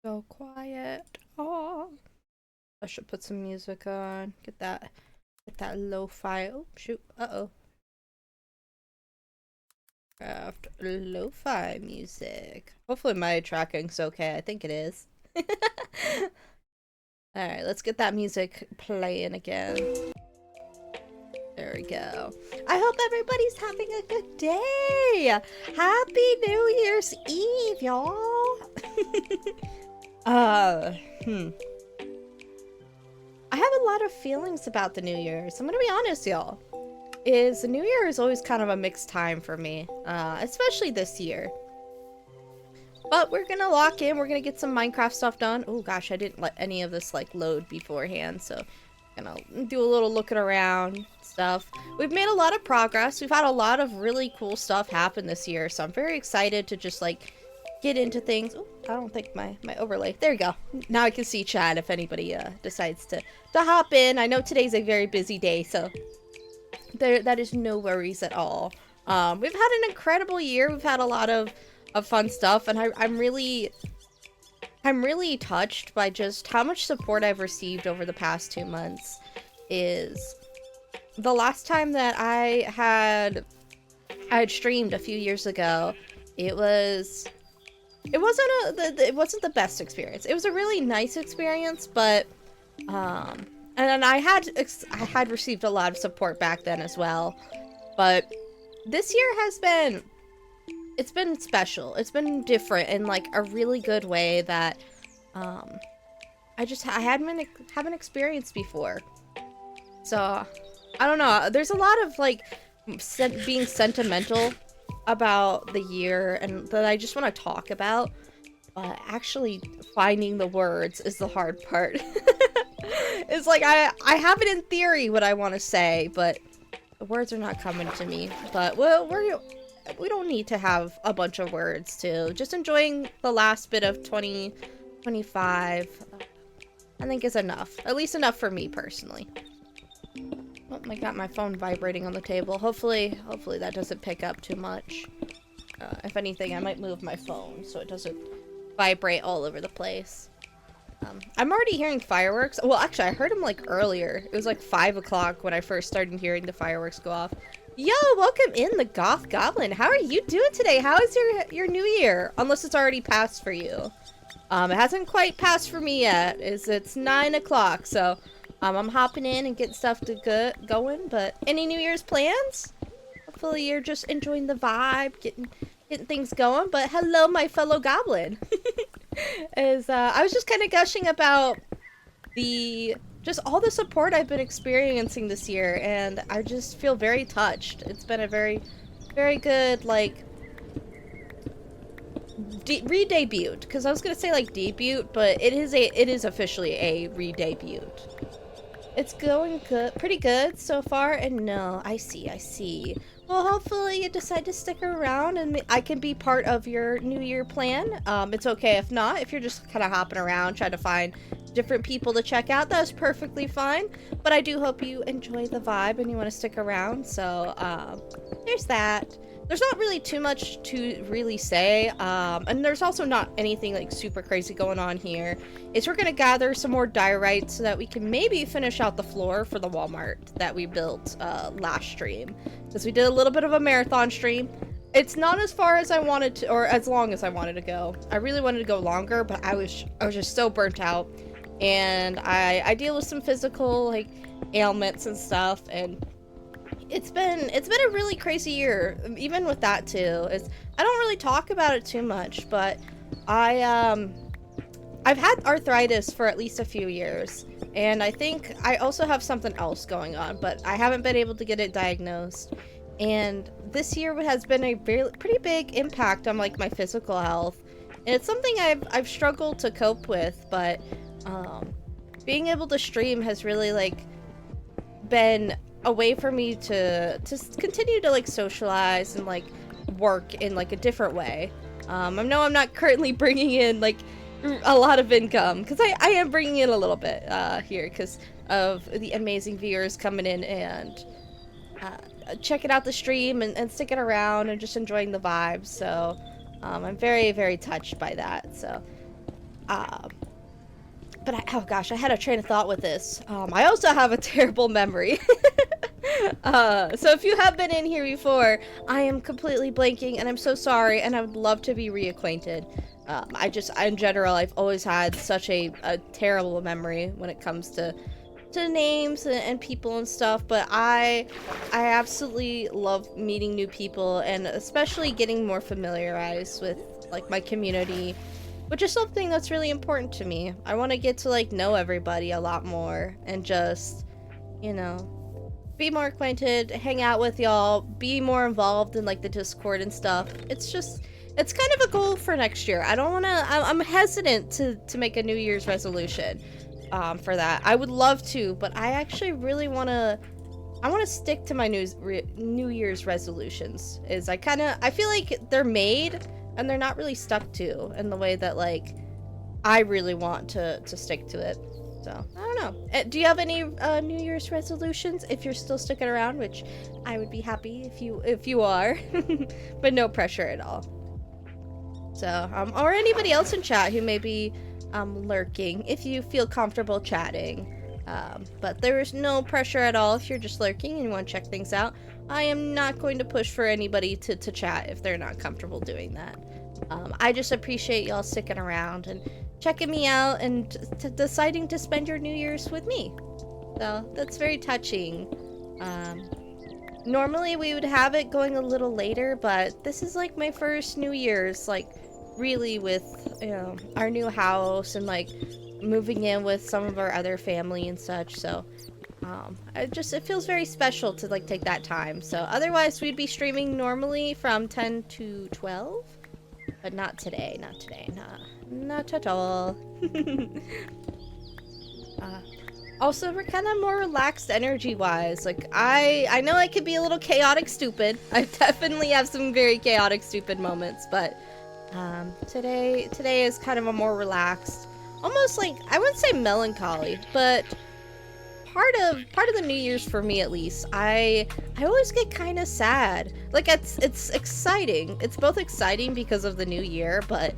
So quiet. Oh, I should put some music on. Get that lo-fi. Oh shoot. Uh-oh. Craft lo-fi music. Hopefully my tracking's okay. I think it is. Alright, let's get that music playing again. There we go. I hope everybody's having a good day. Happy New Year's Eve, y'all. uh, hmm. I have a lot of feelings about the New Year's. I'm gonna be honest, y'all. The New Year is always kind of a mixed time for me, especially this year. But we're gonna lock in. We're gonna get some Minecraft stuff done. Oh gosh, I didn't let any of this like load beforehand, so gonna do a little looking around stuff. We've made a lot of progress. We've had a lot of really cool stuff happen this year, so I'm very excited to just like get into things. Ooh, I don't think my overlay. There you go. Now I can see chat if anybody decides to hop in. I know today's a very busy day, so that is no worries at all. We've had an incredible year. We've had a lot of fun stuff, and I'm really touched by just how much support I've received over the past 2 months. Is the last time that I had streamed a few years ago, it wasn't it wasn't the best experience. It was a really nice experience, but and I had received a lot of support back then as well. But this year it's been special. It's been different in like a really good way that I haven't experienced before. So I don't know. There's a lot of like being sentimental about the year and that I just want to talk about. But actually finding the words is the hard part. It's like I have it in theory what I want to say, but the words are not coming to me. But we don't need to have a bunch of words to just enjoying the last bit of 2025. I think is enough. At least enough for me personally. Oh, I got my phone vibrating on the table. Hopefully that doesn't pick up too much. If anything, I might move my phone so it doesn't vibrate all over the place. I'm already hearing fireworks. Well, actually, I heard them like earlier. It was like 5 o'clock when I first started hearing the fireworks go off. Yo, welcome in the Goth Goblin. How are you doing today? How is your new year? Unless it's already passed for you. It hasn't quite passed for me yet. It's 9 o'clock, so I'm hopping in and getting stuff to going. But any New Year's plans? Hopefully you're just enjoying the vibe, getting things going. But hello, my fellow goblin. I was just kind of gushing about just all the support I've been experiencing this year, and I just feel very touched. It's been a very, very good like re-debut, because I was gonna say like debut, but it is officially a re-debut. It's going good, pretty good so far, and no, I see. Well, hopefully you decide to stick around and I can be part of your New Year plan. It's okay if not, if you're just kind of hopping around trying to find different people to check out, that's perfectly fine. But I do hope you enjoy the vibe and you want to stick around, so there's that. There's not really too much to really say, and there's also not anything like super crazy going on here. We're gonna gather some more diorite so that we can maybe finish out the floor for the Walmart that we built last stream, because we did a little bit of a marathon stream. It's not as far as I wanted to, or as long as I wanted to go. I really wanted to go longer, but I was just so burnt out, and I deal with some physical like ailments and stuff, and it's been a really crazy year, even with that too. I don't really talk about it too much, but I've had arthritis for at least a few years, and I think I also have something else going on, but I haven't been able to get it diagnosed. And this year has been a pretty big impact on like my physical health, and it's something I've struggled to cope with. But being able to stream has really like been a way for me to continue to like socialize and like work in like a different way. I know I'm not currently bringing in like a lot of income, because I am bringing in a little bit here because of the amazing viewers coming in and checking out the stream and sticking around and just enjoying the vibes. So I'm very, very touched by that. So But oh gosh, I had a train of thought with this. I also have a terrible memory. So if you have been in here before, I am completely blanking, and I'm so sorry, and I would love to be reacquainted. In general, I've always had such a terrible memory when it comes to names and people and stuff, but I absolutely love meeting new people, and especially getting more familiarized with, like, my community, which is something that's really important to me. I want to get to, like, know everybody a lot more, and just, you know, be more acquainted, hang out with y'all, be more involved in, like, the Discord and stuff. It's kind of a goal for next year. I'm hesitant to make a New Year's resolution for that. I would love to, but I actually really want to stick to my New Year's resolutions. I feel like they're made and they're not really stuck to in the way that, like, I really want to stick to it. So, I don't know. Do you have any New Year's resolutions if you're still sticking around, which I would be happy if you are, but no pressure at all. So, or anybody else in chat who may be lurking, if you feel comfortable chatting. But there is no pressure at all if you're just lurking and you want to check things out. I am not going to push for anybody to chat if they're not comfortable doing that. I just appreciate y'all sticking around and checking me out and deciding to spend your New Year's with me. So that's very touching. Normally we would have it going a little later, but this is like my first New Year's, like, really with, you know, our new house and, like, moving in with some of our other family and such. So it feels very special to, like, take that time. So otherwise we'd be streaming normally from 10 to 12, but not today, not at all. Also, we're kind of more relaxed energy-wise. Like, I know I could be a little chaotic stupid. I definitely have some very chaotic stupid moments, but today is kind of a more relaxed, almost like, I wouldn't say melancholy, but part of the New Year's, for me at least, I always get kind of sad. Like, it's exciting. It's both exciting because of the new year, but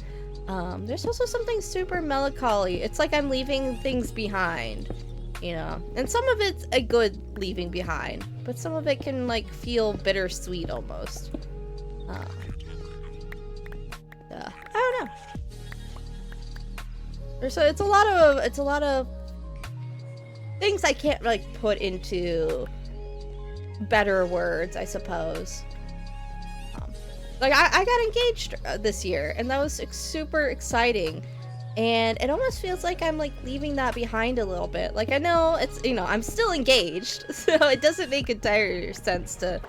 there's also something super melancholy. It's like I'm leaving things behind, you know? And some of it's a good leaving behind, but some of it can, like, feel bittersweet almost. I don't know. So it's a lot of things I can't, like, put into better words, I suppose. Like, I got engaged this year, and that was super exciting. And it almost feels like I'm, like, leaving that behind a little bit. Like, I know it's, you know, I'm still engaged, so it doesn't make entire sense to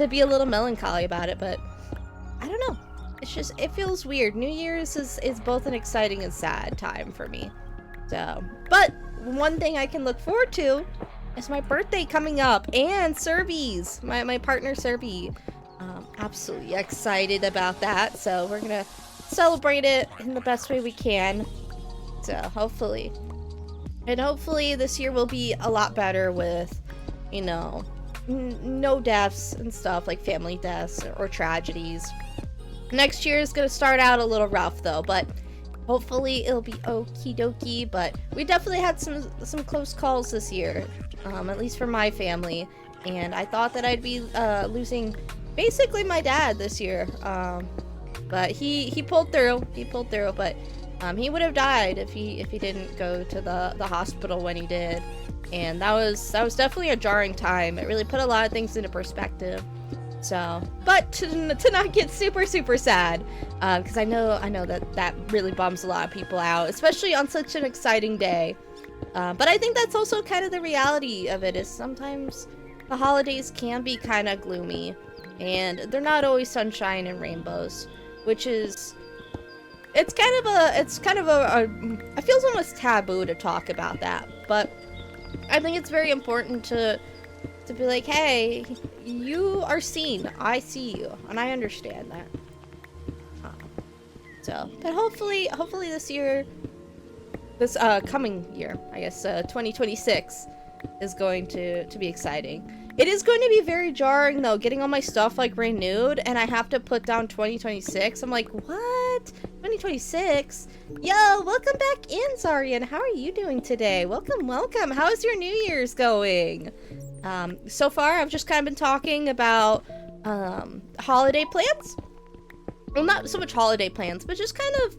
be a little melancholy about it, but I don't know. It's just, it feels weird. New Year's is both an exciting and sad time for me. So, but one thing I can look forward to is my birthday coming up, and Serbi's, my partner Serbi. Absolutely excited about that. So we're gonna celebrate it in the best way we can. So hopefully this year will be a lot better with, you know, no deaths and stuff, like family deaths or tragedies. Next year is gonna start out a little rough though, but hopefully it'll be okie dokie. But we definitely had some close calls this year, at least for my family, and I thought that I'd be losing basically my dad this year, but he pulled through. But he would have died if he didn't go to the hospital when he did, and that was definitely a jarring time. It really put a lot of things into perspective. So, but to not get super sad, because I know that really bums a lot of people out, especially on such an exciting day. But I think that's also kind of the reality of it, is sometimes the holidays can be kind of gloomy, and they're not always sunshine and rainbows, which is, it's kind of a it feels almost taboo to talk about that, but I think it's very important to be like, hey, you are seen, I see you, and I understand that. So, but hopefully this coming year, I guess 2026, is going to be exciting. It is going to be very jarring though, getting all my stuff, like, renewed, and I have to put down 2026. I'm like, what? 2026. Yo, welcome back in, Zarian. How are you doing today? Welcome, welcome. How is your New Year's going? So far, I've just kind of been talking about holiday plans. Well, not so much holiday plans, but just kind of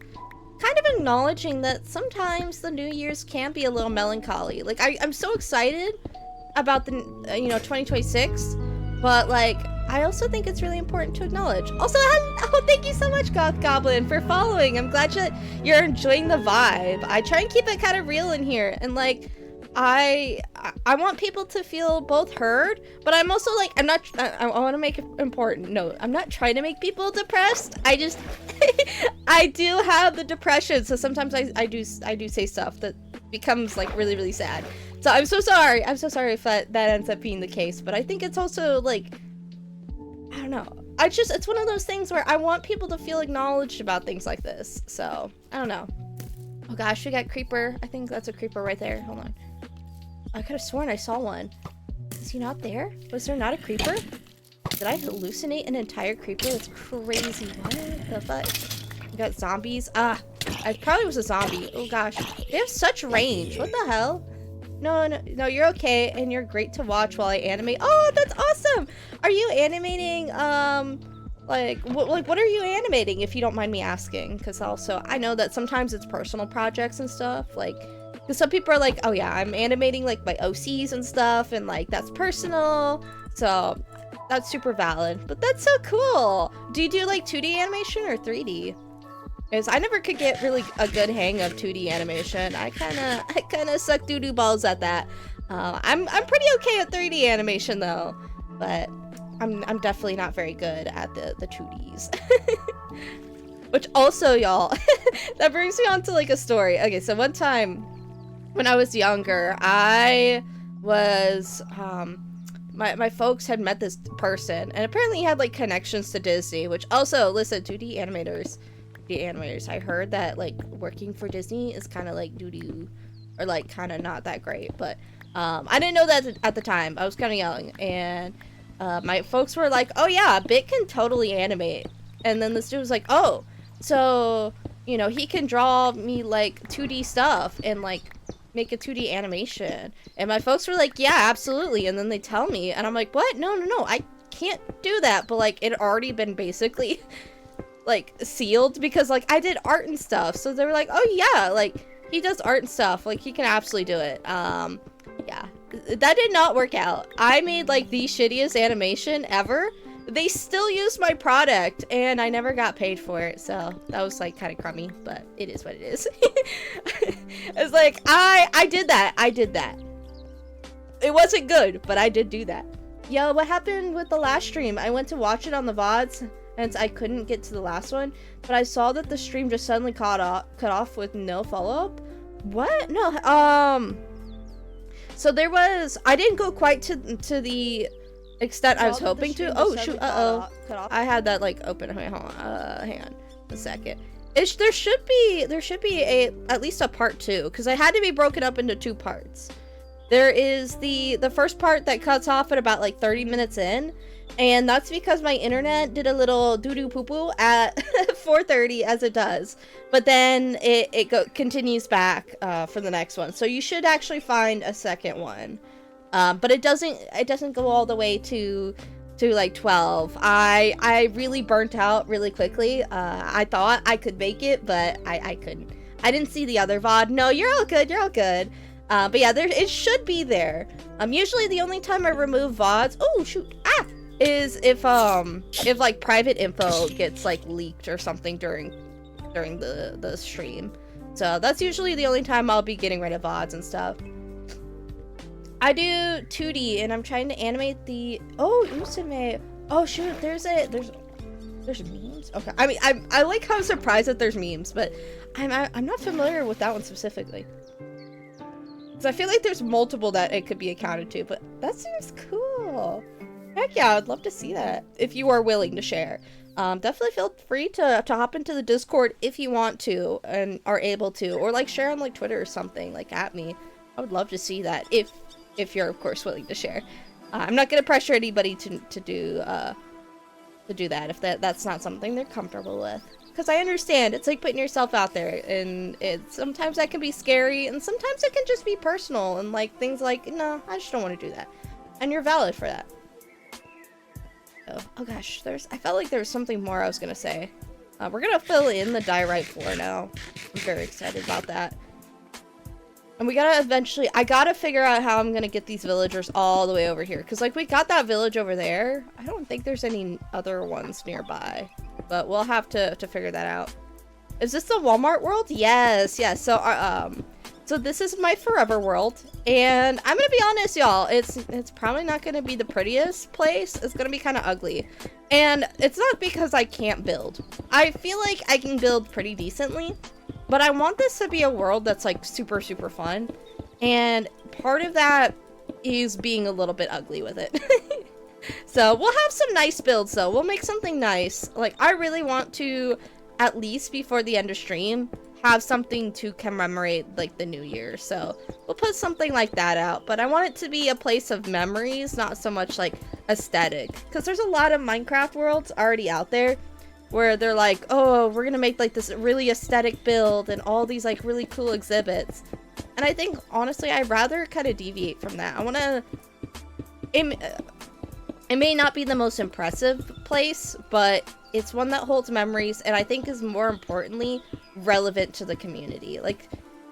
acknowledging that sometimes the New Year's can be a little melancholy. Like, I'm so excited about the 2026, but like I also think it's really important to acknowledge. Also, oh, thank you so much, Goth Goblin, for following. I'm glad that you're enjoying the vibe. I try and keep it kind of real in here, and like I want people to feel both heard, but I'm also like, I want to make it important. No, I'm not trying to make people depressed. I just I do have the depression, so sometimes I do say stuff that becomes like really, really sad. So I'm so sorry. I'm so sorry if that ends up being the case, but I think it's also like, I don't know. It's one of those things where I want people to feel acknowledged about things like this. So, I don't know. Oh gosh, we got creeper. I think that's a creeper right there. Hold on. I could have sworn I saw one. Is he not there? Was there not a creeper? Did I hallucinate an entire creeper? That's crazy. What the fuck? We got zombies. Ah, I probably was a zombie. Oh gosh. They have such range. What the hell? No, you're okay, and you're great to watch while I animate. Oh, that's awesome! Are you animating, what are you animating, if you don't mind me asking? Because also, I know that sometimes it's personal projects and stuff, like, because some people are like, oh yeah, I'm animating, like, my OCs and stuff, and, like, that's personal, so that's super valid. But that's so cool! Do you do, like, 2D animation or 3D? Because I never could get really a good hang of 2D animation. I kind of suck doo-doo balls at that. I'm pretty okay at 3D animation though, but I'm definitely not very good at the 2Ds. Which also, y'all, that brings me on to like a story. Okay, so one time when I was younger, I was my folks had met this person, and apparently he had like connections to Disney. Which also, listen, 2D animators. I heard that like working for Disney is kind of like doo-doo, or like kind of not that great, but I didn't know that at the time. I was kind of young, and my folks were like, oh yeah, Bit can totally animate. And then this dude was like, oh, so he can draw me like 2D stuff and like make a 2D animation. And my folks were like, yeah, absolutely. And then they tell me, and I'm like, what? No, I can't do that. But like it had already been basically like sealed, because like I did art and stuff, so they were like, oh yeah, like he does art and stuff, like he can absolutely do it. Yeah, that did not work out. I made like the shittiest animation ever. They still used my product, and I never got paid for it, so that was like kind of crummy, but it is what it is. It's like I did that. It wasn't good, but I did do that. Yo, what happened with the last stream? I went to watch it on the VODs, and I couldn't get to the last one, but I saw that the stream just suddenly cut off with no follow-up. What? No, so there was, I didn't go quite to the extent I was hoping to. Oh shoot, I had that like open. Wait, hold on, hang on a second. There should be at least a part 2, because I had to be broken up into 2 parts. There is the first part that cuts off at about like 30 minutes in, and that's because my internet did a little doo-doo poo-poo at 4:30, as it does. But then it continues back for the next one. So you should actually find a second one. But it doesn't go all the way to like 12. I really burnt out really quickly. I thought I could make it, but I couldn't. I didn't see the other VOD. No, you're all good. But yeah, it should be there. Usually the only time I remove VODs, oh shoot, is if like private info gets like leaked or something during the stream. So that's usually the only time I'll be getting rid of VODs and stuff. I do 2D, and I'm trying to animate the Usume. Oh shoot, there's memes. Okay, I mean I like how I'm surprised that there's memes, but I'm not familiar with that one specifically. Because I feel like there's multiple that it could be accounted to, but that seems cool. Heck yeah, I'd love to see that, if you are willing to share. Definitely feel free to hop into the Discord if you want to and are able to, or like share on like Twitter or something, like at me. I would love to see that if you're of course willing to share. I'm not gonna pressure anybody to do that if that's not something they're comfortable with. Because I understand it's like putting yourself out there, and sometimes that can be scary, and sometimes it can just be personal, and like things like, no, I just don't want to do that. And you're valid for that. Oh gosh, I felt like there was something more I was gonna say. We're gonna fill in the diorite floor now. I'm very excited about that. And we gotta eventually, I gotta figure out how I'm gonna get these villagers all the way over here. Because, like, we got that village over there. I don't think there's any other ones nearby. But we'll have to figure that out. Is this the Walmart world? Yes, yes. So, so this is my forever world. And I'm gonna be honest, y'all. It's probably not gonna be the prettiest place. It's gonna be kind of ugly. And it's not because I can't build. I feel like I can build pretty decently. But I want this to be a world that's like super, super fun. And part of that is being a little bit ugly with it. So we'll have some nice builds though. We'll make something nice. Like, I really want to, at least before the end of stream, have something to commemorate like the new year. So we'll put something like that out. But I want it to be a place of memories, not so much like aesthetic. Because there's a lot of Minecraft worlds already out there where they're like, oh, we're gonna make like this really aesthetic build and all these like really cool exhibits. And I think, honestly, I'd rather kind of deviate from that. I want to... It may not be the most impressive place, but it's one that holds memories and I think is more importantly relevant to the community. Like,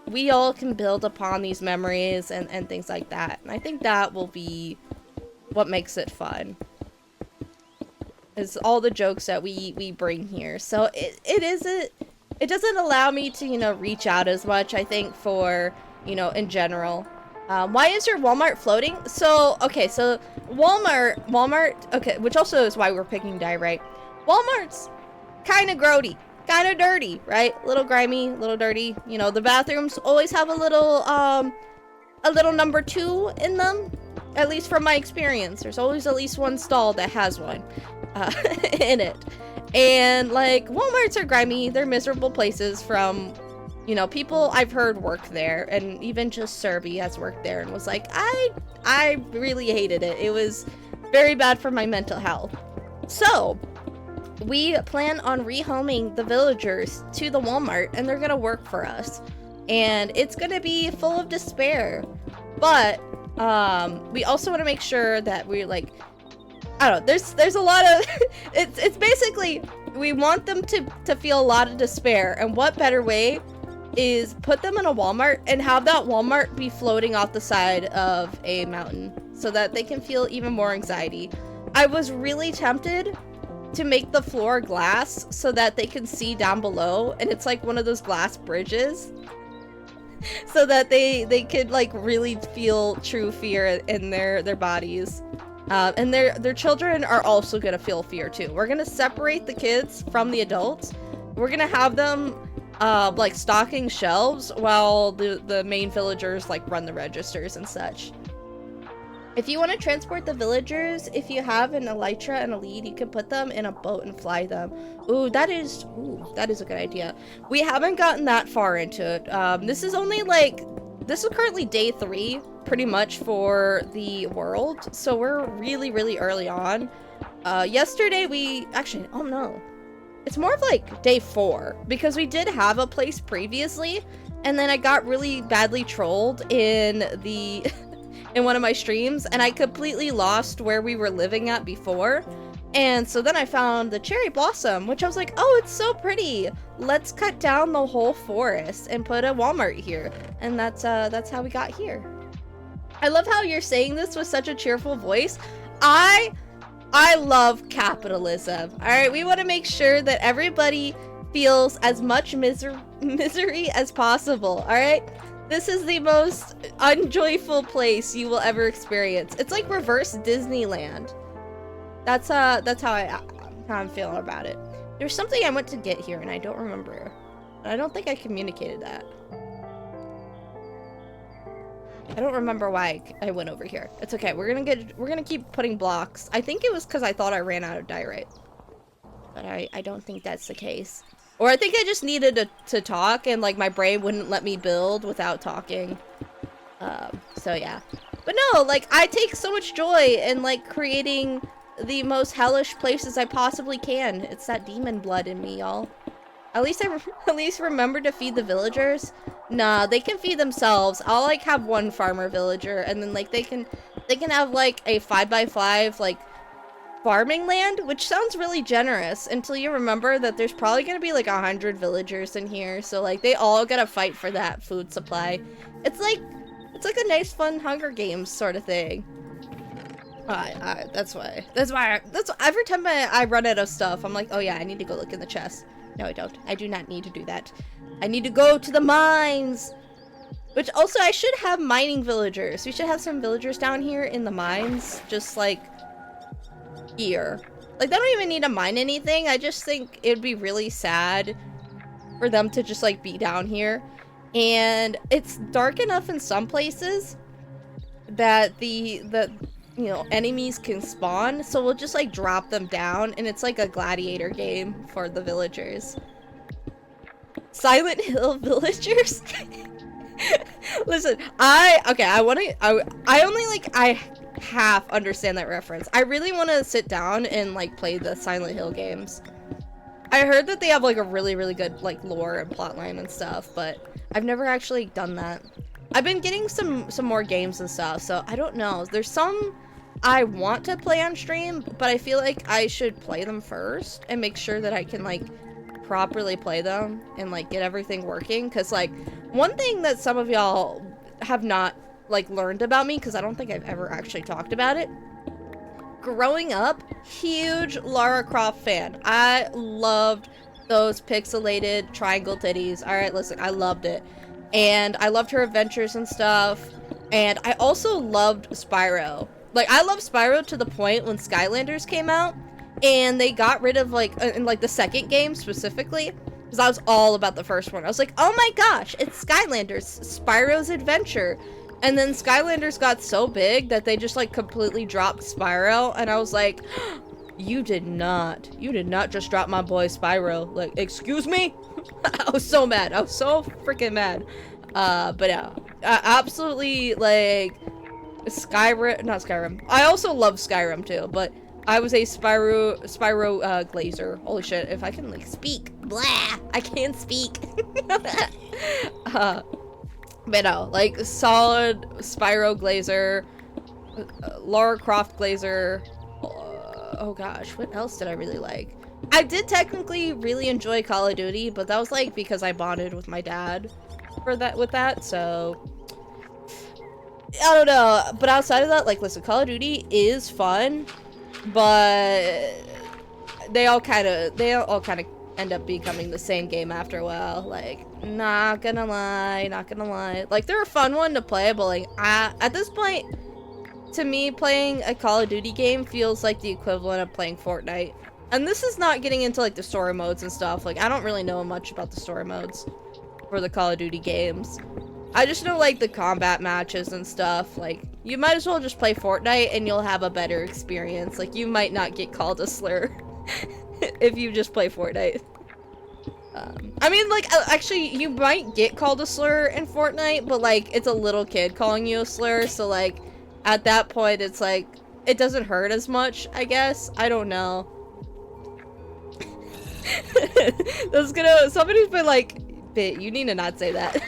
we all can build upon these memories and things like that. And I think that will be what makes it fun. Is all the jokes that we bring here. So it doesn't allow me to, you know, reach out as much, I think, for, you know, in general. Why is your Walmart floating? So, okay, so Walmart, okay, which also is why we're picking diorite. Walmart's kind of grody, kind of dirty, right? A little grimy, a little dirty. You know, the bathrooms always have a little number 2 in them. At least from my experience. There's always at least one stall that has one in it. And, like, Walmarts are grimy. They're miserable places from, you know, people I've heard work there. And even just Serby has worked there and was like, I really hated it. It was very bad for my mental health. So, we plan on rehoming the villagers to the Walmart, and they're gonna work for us. And it's gonna be full of despair. But we also want to make sure that we're like, I don't know, there's a lot of it's basically we want them to feel a lot of despair, and what better way is put them in a Walmart and have that Walmart be floating off the side of a mountain so that they can feel even more anxiety. I was really tempted to make the floor glass so that they can see down below, and it's like one of those glass bridges. So that they could like really feel true fear in their bodies, and their children are also gonna feel fear too. We're gonna separate the kids from the adults. We're gonna have them like stocking shelves while the main villagers like run the registers and such. If you want to transport the villagers, if you have an elytra and a lead, you can put them in a boat and fly them. Ooh, that is a good idea. We haven't gotten that far into it. This is currently day 3, pretty much, for the world. So we're really, really early on. Yesterday oh no. It's more of like day 4, because we did have a place previously, and then I got really badly trolled in the... in one of my streams, and I completely lost where we were living at before. And so then I found the cherry blossom, which I was like, oh, it's so pretty. Let's cut down the whole forest and put a Walmart here. And that's how we got here. I love how you're saying this with such a cheerful voice. I love capitalism. All right, we want to make sure that everybody feels as much misery as possible. All right. This is the most unjoyful place you will ever experience. It's like reverse Disneyland. That's how I'm feeling about it. There's something I went to get here and I don't remember. I don't think I communicated that. I don't remember why I went over here. It's okay. We're gonna keep putting blocks. I think it was because I thought I ran out of diorite. But I don't think that's the case. Or I think I just needed to talk, and like my brain wouldn't let me build without talking. So yeah. But no, like I take so much joy in like creating the most hellish places I possibly can. It's that demon blood in me, y'all. At least remember to feed the villagers. Nah, they can feed themselves. I'll like have one farmer villager, and then like they can have like a 5x5 like farming land, which sounds really generous until you remember that there's probably gonna be like 100 villagers in here, so like they all gotta fight for that food supply. It's like a nice fun Hunger Games sort of thing. That's why every time I run out of stuff, I'm like, oh yeah, I need to go look in the chest. No, I don't. I do not need to do that. I need to go to the mines. Which also, I should have mining villagers. We should have some villagers down here in the mines, just like here. Like, they don't even need to mine anything. I just think it'd be really sad for them to just like be down here. And it's dark enough in some places that the you know, enemies can spawn, so we'll just like drop them down, and it's like a gladiator game for the villagers. Silent Hill villagers? Listen, I half understand that reference. I really want to sit down and like play the Silent Hill games. I heard that they have like a really good like lore and plotline and stuff, but I've never actually done that. I've been getting some more games and stuff, so I don't know. There's some I want to play on stream, but I feel like I should play them first and make sure that I can like properly play them and like get everything working. Because like one thing that some of y'all have not like learned about me, because I don't think I've ever actually talked about it. Growing up, huge Lara Croft fan. I loved those pixelated triangle titties. All right, listen, I loved it. And I loved her adventures and stuff. And I also loved Spyro. Like, I love Spyro to the point when Skylanders came out, and they got rid of, like, in, like, the second game specifically, because I was all about the first one. I was like, oh my gosh, it's Skylanders, Spyro's Adventure. And then Skylanders got so big that they just, like, completely dropped Spyro, and I was like, you did not just drop my boy Spyro. Like, excuse me? I was so mad. I was so freaking mad. But yeah, absolutely, like, not Skyrim. I also love Skyrim too, but I was a Spyro glazer. Holy shit, if I can like speak. Blah! I can't speak. But no, like solid Spyro glazer, Lara Croft glazer. Oh gosh, what else did I really like? I did technically really enjoy Call of Duty, but that was like because I bonded with my dad with that, so I don't know. But outside of that, like, listen, Call of Duty is fun, but they all kind of end up becoming the same game after a while. Like, not gonna lie. Like, they're a fun one to play, but like, at this point, to me, playing a Call of Duty game feels like the equivalent of playing Fortnite. And this is not getting into like the story modes and stuff. Like, I don't really know much about the story modes for the Call of Duty games. I just know like the combat matches and stuff. Like, you might as well just play Fortnite and you'll have a better experience. Like, you might not get called a slur if you just play Fortnite. I mean, like, actually, you might get called a slur in Fortnite, but like, it's a little kid calling you a slur, so like, at that point, it's like, it doesn't hurt as much, I guess. I don't know. Somebody's been like, "Bit, you need to not say that."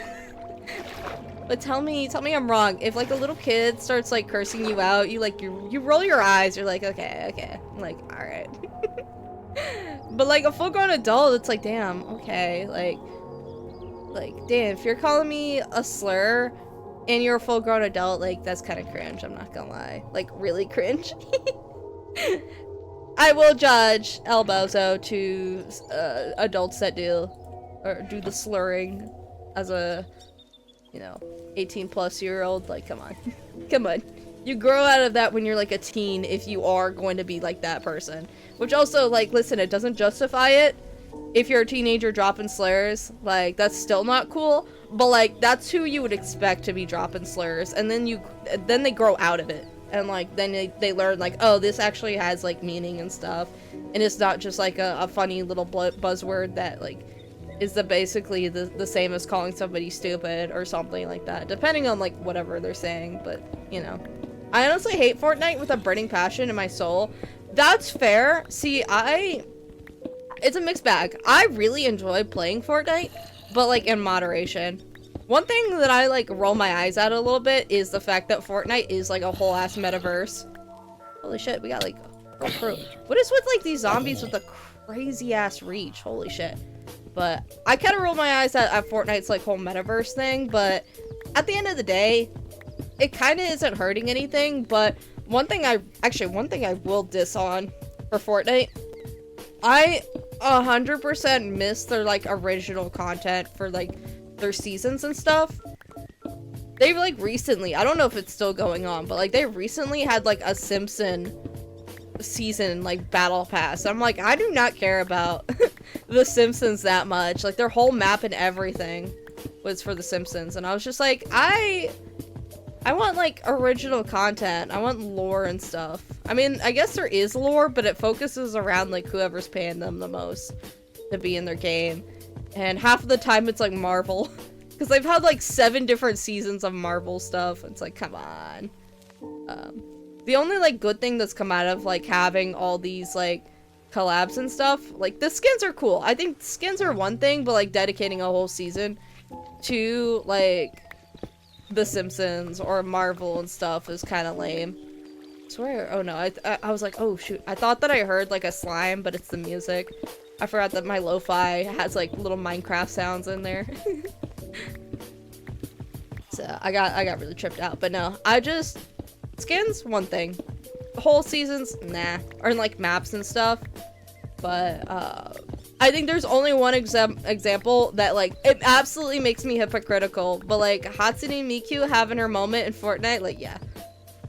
But tell me I'm wrong. If like a little kid starts like cursing you out, you roll your eyes. You're like, okay. I'm like, all right. But like a full-grown adult, it's like, damn, okay, like, damn, if you're calling me a slur and you're a full-grown adult, like, that's kind of cringe. I'm not gonna lie, like, really cringe. I will judge El Bozo to adults that do the slurring as a, you know, 18-plus-year-old. Like, come on. Come on. You grow out of that when you're like a teen if you are going to be like that person. Which also, like, listen, it doesn't justify it. If you're a teenager dropping slurs, like, that's still not cool. But, like, that's who you would expect to be dropping slurs. And then they grow out of it. And, like, then they learn, like, oh, this actually has, like, meaning and stuff. And it's not just, like, a funny little buzzword that, like, is basically the same as calling somebody stupid or something like that. Depending on, like, whatever they're saying. But, you know. I honestly hate Fortnite with a burning passion in my soul. That's fair. See, it's a mixed bag. I really enjoy playing Fortnite, but like in moderation. One thing that I like roll my eyes at a little bit is the fact that Fortnite is like a whole ass metaverse. Holy shit, we got like a crew. What is with like these zombies with a crazy ass reach? Holy shit. But I kind of roll my eyes at Fortnite's like whole metaverse thing, but at the end of the day, it kind of isn't hurting anything. But one thing I will diss on for Fortnite, I 100% miss their like original content for like their seasons and stuff. They've like recently, I don't know if it's still going on, but like they recently had like a Simpson season like battle pass. I'm like, I do not care about the Simpsons that much. Like their whole map and everything was for the Simpsons, and I was just like, I want like original content. I want lore and stuff. I mean, I guess there is lore, but it focuses around like whoever's paying them the most to be in their game, and half of the time it's like Marvel. Because they've had like 7 different seasons of Marvel stuff. It's like, come on. The only like good thing that's come out of like having all these like collabs and stuff, like the skins are cool. I think skins are one thing, but like dedicating a whole season to like The Simpsons or Marvel and stuff is kind of lame. I swear. Oh no, I was like, oh shoot. I thought that I heard like a slime, but it's the music. I forgot that my lo-fi has like little Minecraft sounds in there. So I got really tripped out, but no, skins, one thing. Whole seasons, nah. Or like maps and stuff. But I think there's only one example that like it absolutely makes me hypocritical, but like Hatsune Miku having her moment in Fortnite, like yeah.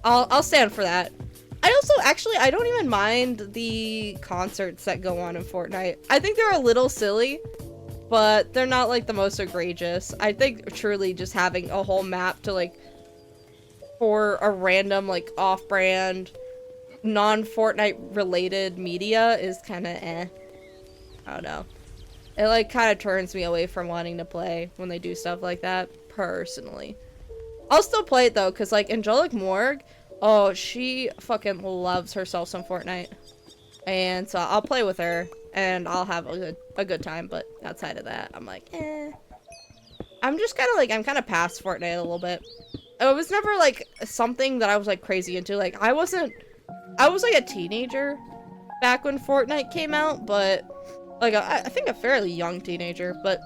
I'll stand for that. I don't even mind the concerts that go on in Fortnite. I think they're a little silly, but they're not like the most egregious. I think truly just having a whole map to like for a random like off-brand non-Fortnite related media is kind of eh. I don't know. It like kind of turns me away from wanting to play when they do stuff like that, personally. I'll still play it though, because like Angelic Morgue, oh, she fucking loves herself some Fortnite. And so I'll play with her and I'll have a good time, but outside of that, I'm like, eh. I'm just kind of like, I'm kind of past Fortnite a little bit. It was never like something that I was like crazy into. Like I was like a teenager back when Fortnite came out, but like I think a fairly young teenager, but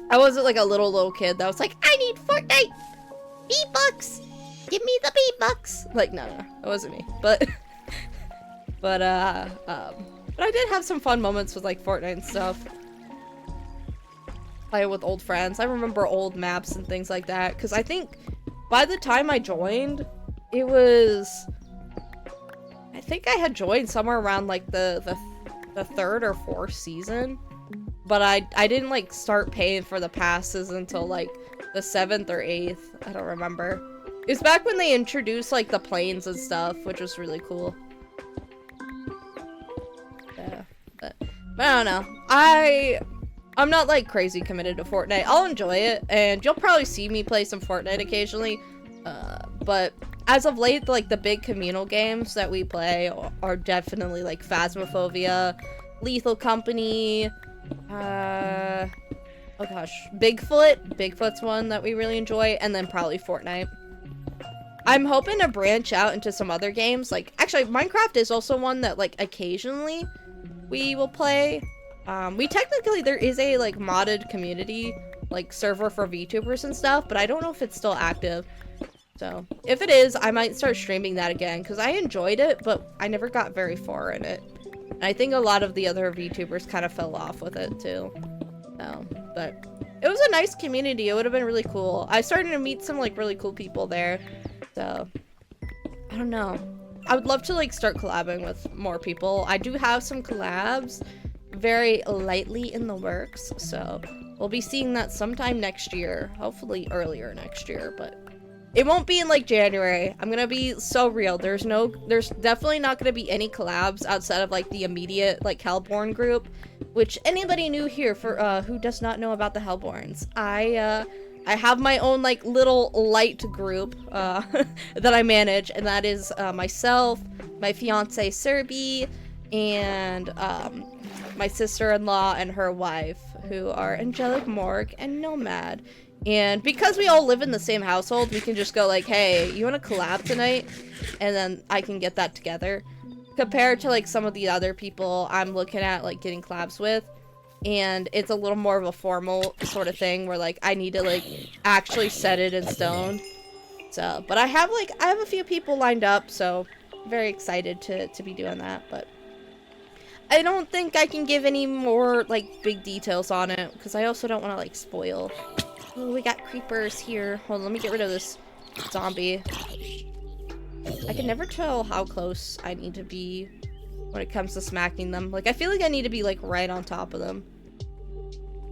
I wasn't like a little kid that was like, I need Fortnite V-Bucks, give me the V-Bucks. Like no, it wasn't me, but but I did have some fun moments with like Fortnite and stuff. Play with old friends. I remember old maps and things like that, because I think by the time I joined, I think I had joined somewhere around like the 3rd or 4th season, but I didn't like start paying for the passes until like the 7th or 8th. I don't remember. It was back when they introduced like the planes and stuff, which was really cool. Yeah, but I don't know. I'm not like crazy committed to Fortnite. I'll enjoy it, and you'll probably see me play some Fortnite occasionally. But as of late, like the big communal games that we play are definitely like Phasmophobia, Lethal Company, oh gosh, Bigfoot's one that we really enjoy, and then probably Fortnite. I'm hoping to branch out into some other games. Like, actually, Minecraft is also one that like occasionally we will play. There is a like modded community like server for VTubers and stuff, but I don't know if it's still active. So if it is, I might start streaming that again, because I enjoyed it, but I never got very far in it. And I think a lot of the other VTubers kind of fell off with it too. But it was a nice community. It would have been really cool. I started to meet some like really cool people there. So I don't know. I would love to like start collabing with more people. I do have some collabs very lightly in the works, so we'll be seeing that sometime next year, hopefully earlier next year, but it won't be in like January. I'm gonna be so real. There's definitely not gonna be any collabs outside of like the immediate like Hellborn group, which anybody new here for who does not know about the Hellborns, I have my own like little light group that I manage, and that is myself, my fiance Serby, and my sister-in-law and her wife, who are Angelic Morg and Nomad. And because we all live in the same household, we can just go like, hey, you want to collab tonight? And then I can get that together. Compared to like some of the other people I'm looking at like getting collabs with. And it's a little more of a formal sort of thing where like I need to like actually set it in stone. So, but I have a few people lined up, so I'm very excited to be doing that, but I don't think I can give any more like big details on it because I also don't want to like spoil. Oh, we got creepers here. Hold on, let me get rid of this zombie. I can never tell how close I need to be when it comes to smacking them. Like, I feel like I need to be, like, right on top of them.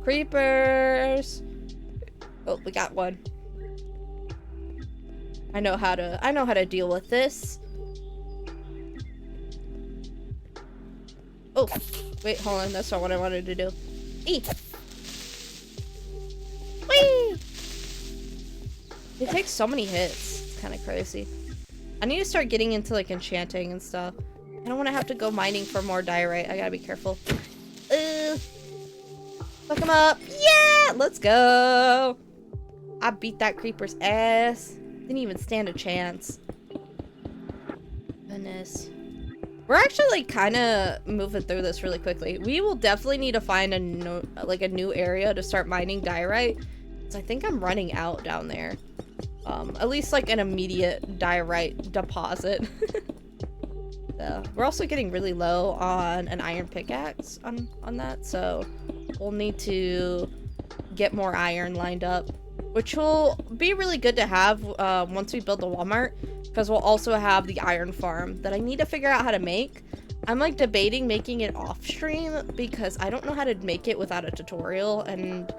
Creepers! Oh, we got one. I know how to deal with this. Oh, wait, hold on. That's not what I wanted to do. Eat! Whee! It takes so many hits. It's kind of crazy. I need to start getting into like enchanting and stuff. I don't want to have to go mining for more diorite. I gotta be careful. Fuck him up. Yeah! Let's go! I beat that creeper's ass. Didn't even stand a chance. Goodness. We're actually like kind of moving through this really quickly. We will definitely need to find a new area to start mining diorite. So I think I'm running out down there. At least like an immediate diorite deposit. So, we're also getting really low on an iron pickaxe on that, so we'll need to get more iron lined up, which will be really good to have once we build the Walmart, because we'll also have the iron farm that I need to figure out how to make. I'm like debating making it off stream because I don't know how to make it without a tutorial, and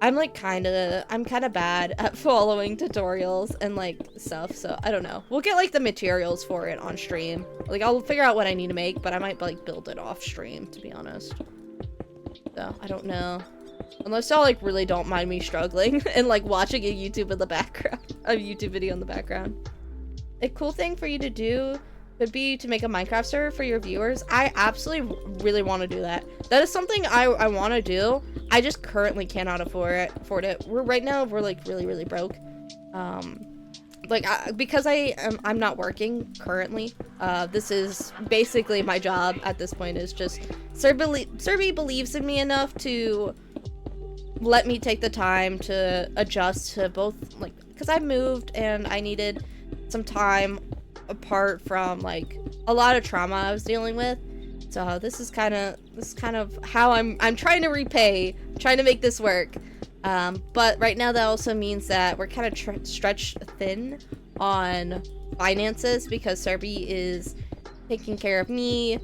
I'm kind of bad at following tutorials and like stuff, so I don't know. We'll get like the materials for it on stream. Like I'll figure out what I need to make, but I might like build it off stream, to be honest. So I don't know. Unless y'all like really don't mind me struggling and like watching a YouTube in the background, a YouTube video in the background. A cool thing for you to do would be to make a Minecraft server for your viewers. I absolutely really want to do that. That is something I want to do. I just currently cannot afford it. Right now we're like really broke. Because I'm not working currently. This is basically my job at this point. Is just Serby believes in me enough to let me take the time to adjust to both, like, because I moved and I needed some time apart from like a lot of trauma I was dealing with. So this is kind of how I'm trying to repay, trying to make this work. But right now that also means that we're kind of stretched thin on finances because Serby is taking care of me.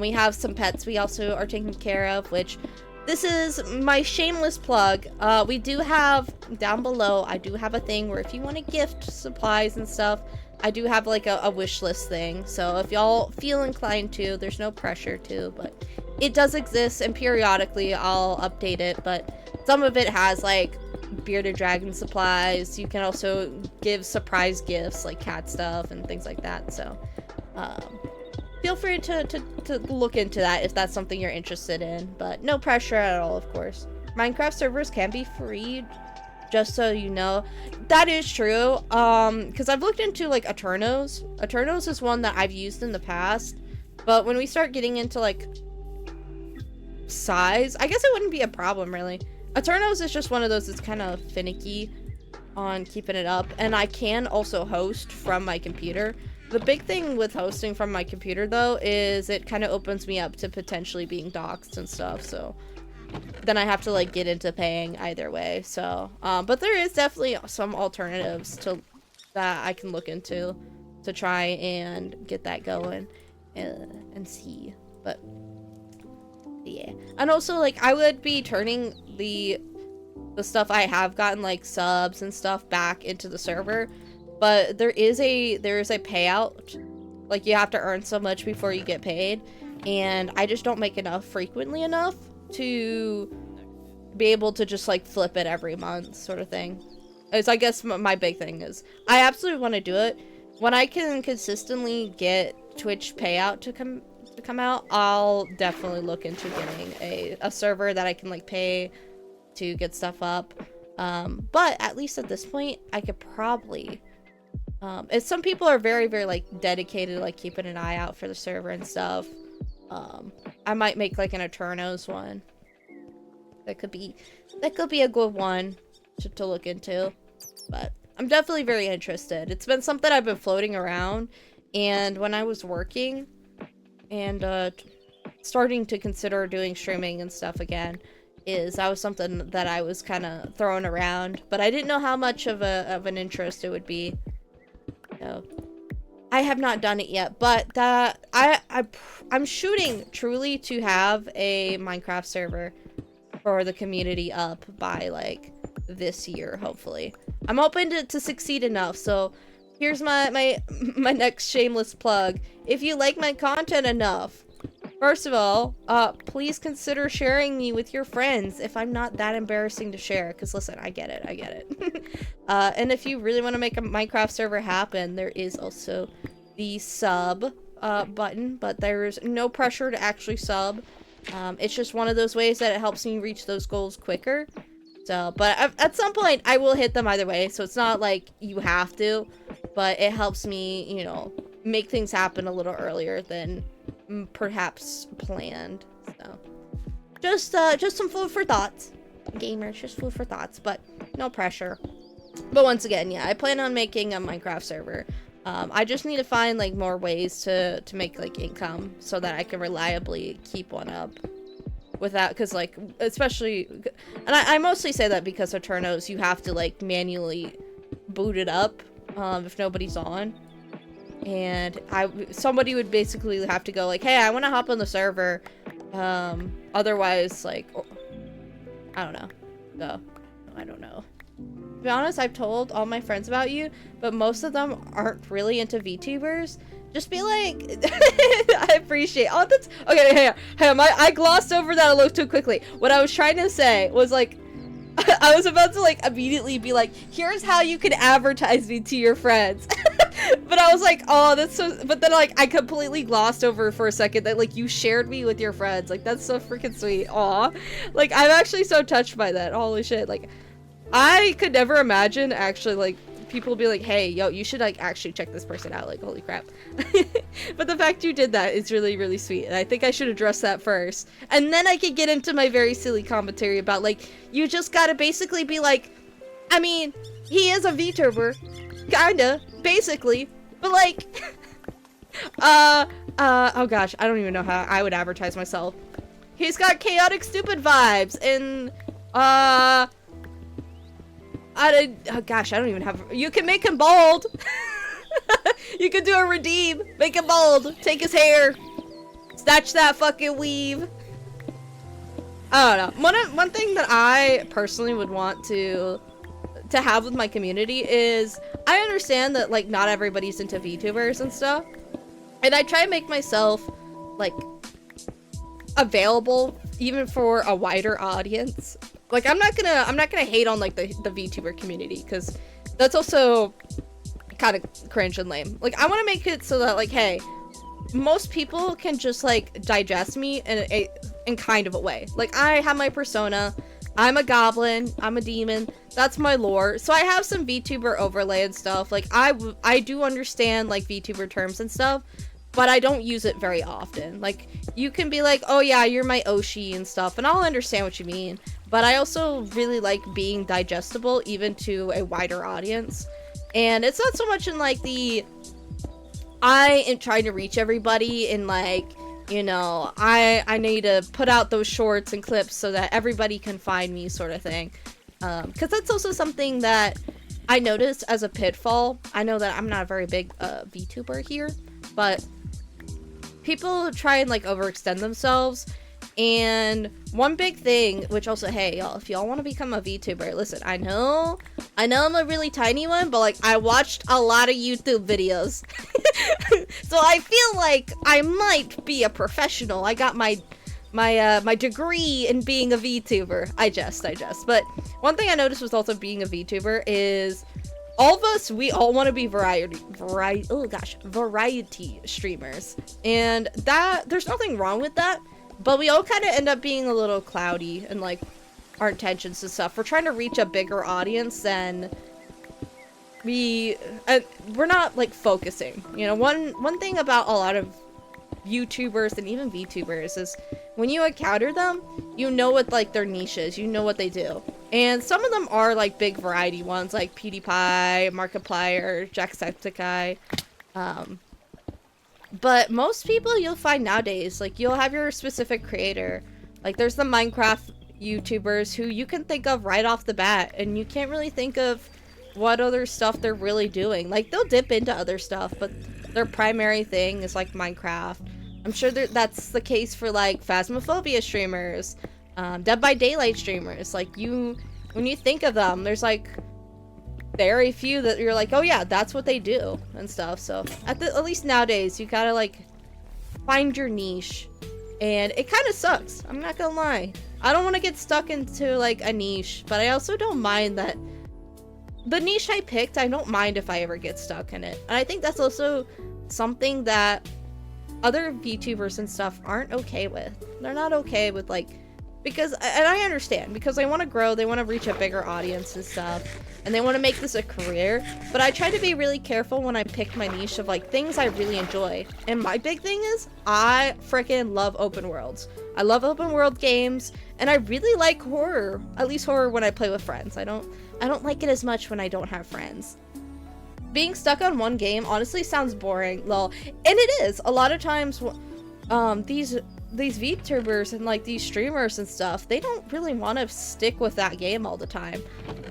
We have some pets we also are taking care of, which this is my shameless plug. We do have down below, I do have a thing where if you want to gift supplies and stuff, I do have like a wish list thing. So if y'all feel inclined to, there's no pressure to, but it does exist, and periodically I'll update it. But some of it has like bearded dragon supplies. You can also give surprise gifts like cat stuff and things like that. So feel free to look into that if that's something you're interested in, but no pressure at all, of course. Minecraft servers can be free, just so you know. That is true, because I've looked into like Eternos. Eternos is one that I've used in the past, but when we start getting into like size, I guess it wouldn't be a problem really. Eternos is just one of those that's kind of finicky on keeping it up, and I can also host from my computer. The big thing with hosting from my computer though is it kind of opens me up to potentially being doxxed and stuff, so then I have to like get into paying either way. So but there is definitely some alternatives to that I can look into to try and get that going and see. But yeah, and also like I would be turning the stuff I have gotten, like subs and stuff, back into the server, but there is a payout. Like you have to earn so much before you get paid, and I just don't make enough frequently enough to be able to just like flip it every month, sort of thing. It's, I guess my big thing is I absolutely want to do it when I can consistently get Twitch payout to come to come out, I'll definitely look into getting a server that I can like pay to get stuff up. But at least at this point, I could probably, if some people are very, very like dedicated, like keeping an eye out for the server and stuff, I might make like an Eternos one. That could be a good one to look into. But I'm definitely very interested. It's been something I've been floating around, and when I was working and starting to consider doing streaming and stuff again, that was something that I was kind of throwing around, but I didn't know how much of an interest it would be. So I have not done it yet, but I'm shooting truly to have a Minecraft server for the community up by like this year, hopefully. I'm hoping to succeed enough. So here's my next shameless plug. If you like my content enough, first of all, please consider sharing me with your friends if I'm not that embarrassing to share. Because listen, I get it. And if you really want to make a Minecraft server happen, there is also the sub button, but there's no pressure to actually sub. It's just one of those ways that it helps me reach those goals quicker. So, but at some point, I will hit them either way, so it's not like you have to, but it helps me, you know, make things happen a little earlier than perhaps planned. So, just some food for thoughts. Gamers, just food for thoughts, but no pressure. But once again, yeah, I plan on making a Minecraft server. I just need to find, like, more ways to make, like, income so that I can reliably keep one up. Without, because like, especially, and I mostly say that because Eternos, you have to like manually boot it up if nobody's on, and somebody would basically have to go like, hey, I want to hop on the server, otherwise, like, I don't know. So I don't know. To be honest, I've told all my friends about you, but most of them aren't really into VTubers. Just be like, I appreciate, oh, that's, okay, hey, I glossed over that a little too quickly. What I was trying to say was like, I was about to like immediately be like, here's how you can advertise me to your friends. But I was like, oh, that's so, but then like, I completely glossed over for a second that like, you shared me with your friends. Like, that's so freaking sweet. Aw. Like, I'm actually so touched by that. Holy shit. Like, I could never imagine actually like, people will be like, hey, yo, you should like actually check this person out, like, holy crap. But the fact you did that is really, really sweet, and I think I should address that first, and then I could get into my very silly commentary about like, you just gotta basically be like, I mean, he is a VTuber, kinda, basically, but like, oh gosh, I don't even know how I would advertise myself. He's got chaotic stupid vibes, and oh gosh, I don't even have, you can make him bald. You can do a redeem, make him bald, take his hair, snatch that fucking weave. I don't know. One thing that I personally would want to have with my community is, I understand that like not everybody's into VTubers and stuff, and I try to make myself like available even for a wider audience. Like, I'm not gonna hate on like the VTuber community, because that's also kind of cringe and lame. Like, I want to make it so that like, hey, most people can just like digest me in kind of a way. Like, I have my persona, I'm a goblin, I'm a demon, that's my lore, so I have some VTuber overlay and stuff. Like, I do understand like VTuber terms and stuff, but I don't use it very often. Like, you can be like, oh yeah, you're my Oshi and stuff, and I'll understand what you mean. But I also really like being digestible even to a wider audience. And it's not so much in like I am trying to reach everybody in like, you know, I need to put out those shorts and clips so that everybody can find me sort of thing. Because that's also something that I noticed as a pitfall. I know that I'm not a very big VTuber here, but people try and like overextend themselves. And one big thing, which also, hey y'all, if y'all want to become a VTuber, listen, I know I'm a really tiny one, but like, I watched a lot of YouTube videos. So I feel like I might be a professional. I got my degree in being a VTuber. I jest. But one thing I noticed with also being a VTuber is all of us, we all want to be variety streamers, and that there's nothing wrong with that, but we all kind of end up being a little cloudy and like our intentions and stuff. We're trying to reach a bigger audience than we're not like focusing. You know, one thing about a lot of YouTubers and even VTubers is when you encounter them, you know what like their niche is, you know what they do. And some of them are like big variety ones like PewDiePie, Markiplier, Jacksepticeye. But most people you'll find nowadays, like you'll have your specific creator. Like there's the Minecraft YouTubers who you can think of right off the bat and you can't really think of what other stuff they're really doing. Like they'll dip into other stuff, but their primary thing is like Minecraft. I'm sure that's the case for like Phasmophobia streamers, Dead by Daylight streamers. Like when you think of them, there's like very few that you're like, oh yeah, that's what they do and stuff. So at least nowadays, you gotta like find your niche, and it kind of sucks. I'm not gonna lie. I don't want to get stuck into like a niche, but I also don't mind that the niche I picked, I don't mind if I ever get stuck in it. And I think that's also something that other VTubers and stuff aren't okay with. They're not okay with like, and I understand, because they want to grow, they want to reach a bigger audience and stuff, and they want to make this a career, but I try to be really careful when I pick my niche of like things I really enjoy. And my big thing is, I freaking love open worlds. I love open world games, and I really like horror, at least horror when I play with friends. I don't like it as much when I don't have friends. Being stuck on one game honestly sounds boring, lol. And it is. A lot of times, these VTubers and like these streamers and stuff, they don't really want to stick with that game all the time.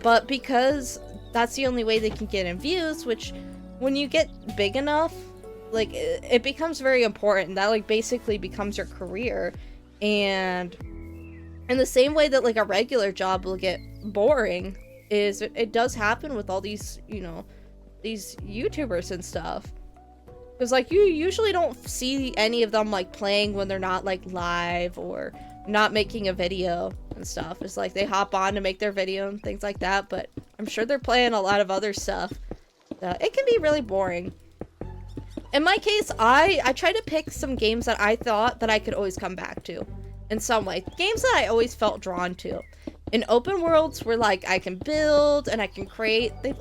But because that's the only way they can get in views, which when you get big enough, like it becomes very important. That like basically becomes your career. And in the same way that like a regular job will get boring, is it does happen with all these, you know, these YouTubers and stuff. Because like you usually don't see any of them like playing when they're not like live or not making a video and stuff. It's like they hop on to make their video and things like that, but I'm sure they're playing a lot of other stuff. It can be really boring. In my case, I try to pick some games that I thought that I could always come back to in some way. Games that I always felt drawn to. In open worlds where like I can build and I can create, I've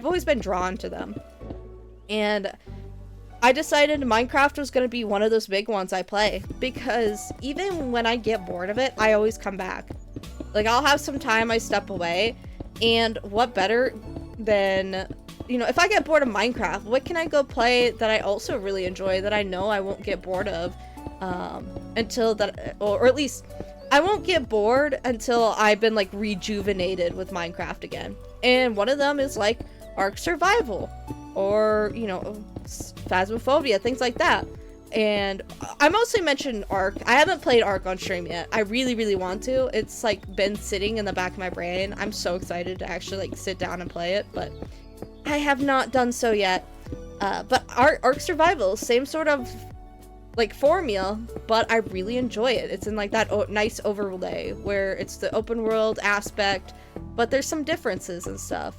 always been drawn to them. And I decided Minecraft was going to be one of those big ones I play, because even when I get bored of it, I always come back. Like I'll have some time, I step away, and what better than, you know, if I get bored of Minecraft, what can I go play that I also really enjoy that I know I won't get bored of until that, or at least I won't get bored until I've been like rejuvenated with Minecraft again. And one of them is like Ark Survival, or, you know, Phasmophobia, things like that. And I mostly mentioned Ark. I haven't played Ark on stream yet. I really, really want to. It's like been sitting in the back of my brain. I'm so excited to actually like sit down and play it, but I have not done so yet. But Ark Survival, same sort of like formula, but I really enjoy it. It's in like that nice overlay where it's the open world aspect, but there's some differences and stuff.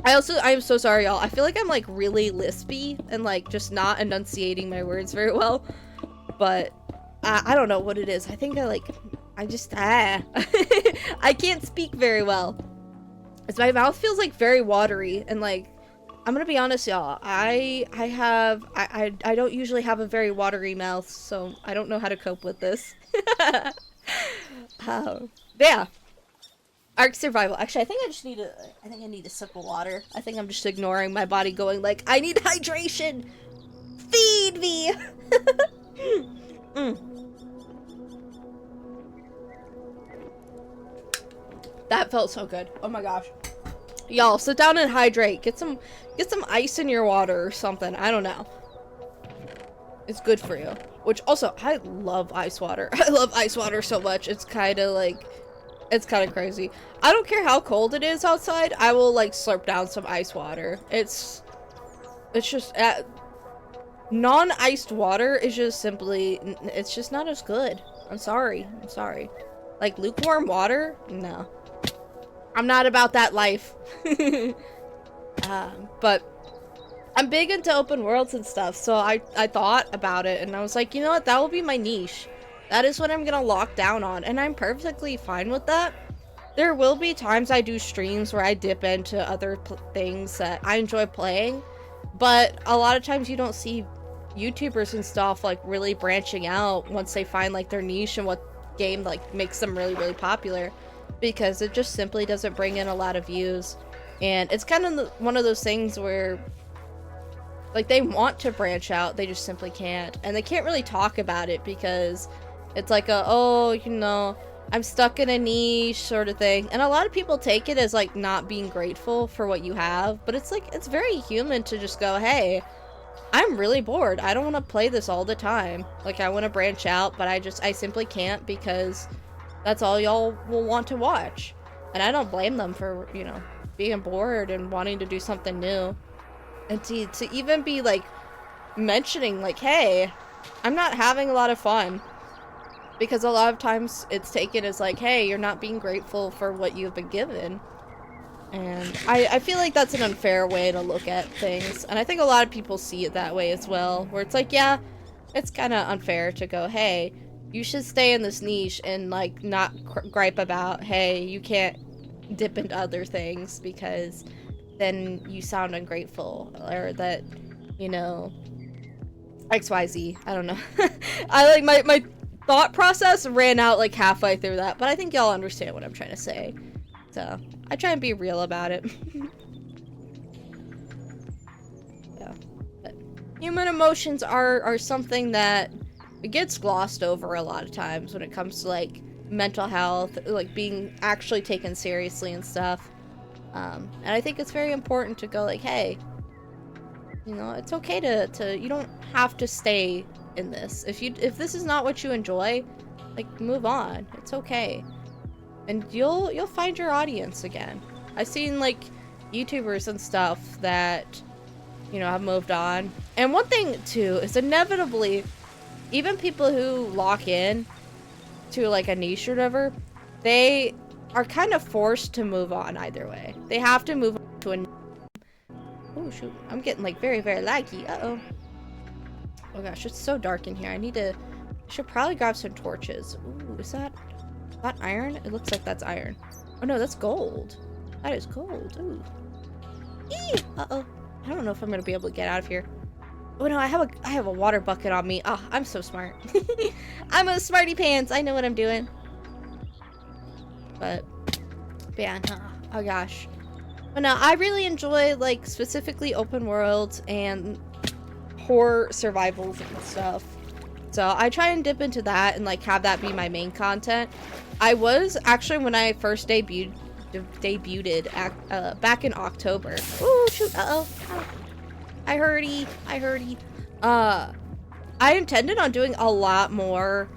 I am so sorry, y'all. I feel like I'm like really lispy and like just not enunciating my words very well, but I don't know what it is. I think I can't speak very well. My mouth feels like very watery, and like, I'm gonna be honest, y'all. I don't usually have a very watery mouth, so I don't know how to cope with this. Yeah. Ark Survival. Actually, I think I need a sip of water. I think I'm just ignoring my body going like, I need hydration! Feed me! That felt so good. Oh my gosh. Y'all, sit down and hydrate. Get some ice in your water or something. I don't know. It's good for you. Which also, I love ice water. I love ice water so much. It's kind of crazy. I don't care how cold it is outside. I will like slurp down some ice water. It's just non-iced water is just simply, it's just not as good. I'm sorry. Like lukewarm water? No. I'm not about that life. But I'm big into open worlds and stuff, so I thought about it and I was like, you know what, that will be my niche. That is what I'm gonna lock down on, and I'm perfectly fine with that. There will be times I do streams where I dip into other things that I enjoy playing, but a lot of times you don't see YouTubers and stuff like really branching out once they find like their niche and what game like makes them really, really popular, because it just simply doesn't bring in a lot of views. And it's kind of one of those things where like they want to branch out, they just simply can't, and they can't really talk about it because it's like a, oh, you know, I'm stuck in a niche sort of thing. And a lot of people take it as like not being grateful for what you have, but it's like, it's very human to just go, hey, I'm really bored, I don't want to play this all the time, like I want to branch out, but I simply can't, because that's all y'all will want to watch. And I don't blame them for, you know, being bored and wanting to do something new. And to even be like mentioning like, hey, I'm not having a lot of fun, because a lot of times it's taken as like, hey, you're not being grateful for what you've been given. And I feel like that's an unfair way to look at things. And I think a lot of people see it that way as well, where it's like, yeah, it's kind of unfair to go, hey, you should stay in this niche and like not gripe about, hey, you can't dip into other things because then you sound ungrateful, or that, you know, XYZ. I don't know. I like my thought process ran out like halfway through that, but I think y'all understand what I'm trying to say. So I try and be real about it. Yeah. But human emotions are something that gets glossed over a lot of times when it comes to like mental health, like being actually taken seriously and stuff. And I think it's very important to go like, hey, you know, it's okay to you don't have to stay in this. If this is not what you enjoy, like, move on. It's okay. And you'll find your audience again. I've seen like YouTubers and stuff that, you know, have moved on. And one thing too is inevitably, even people who lock in to like a niche or whatever, they are kind of forced to move on either way. They have to move on to a... Oh shoot, I'm getting like very, very laggy. Uh-oh. Oh gosh, it's so dark in here. I should probably grab some torches. Ooh, is that iron? It looks like that's iron. Oh no, that's gold. That is gold. Ooh. Eee! Uh-oh. I don't know if I'm gonna be able to get out of here. Oh no, I have a water bucket on me. Oh, I'm so smart. I'm a smarty pants. I know what I'm doing. But yeah, oh gosh. But no, I really enjoy like specifically open worlds and horror survivals and stuff. So I try and dip into that and like have that be my main content. I was actually, when I first debuted back in October. Oh shoot, uh-oh. I heardy. I intended on doing a lot more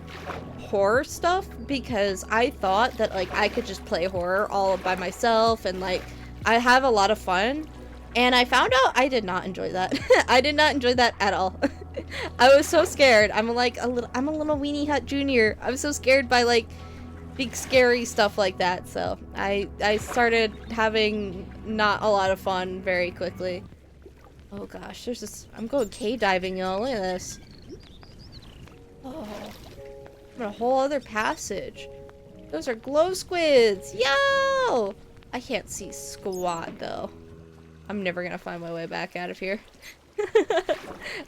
horror stuff because I thought that like I could just play horror all by myself and like I have a lot of fun, and I found out I did not enjoy that. I did not enjoy that at all. I was so scared. I'm a little Weenie Hut Jr. I'm so scared by like big scary stuff like that, so I started having not a lot of fun very quickly. Oh gosh, there's this, I'm going cave diving, y'all. Look at this. Oh, I'm in a whole other passage. Those are glow squids. Yo! I can't see squat though. I'm never gonna find my way back out of here.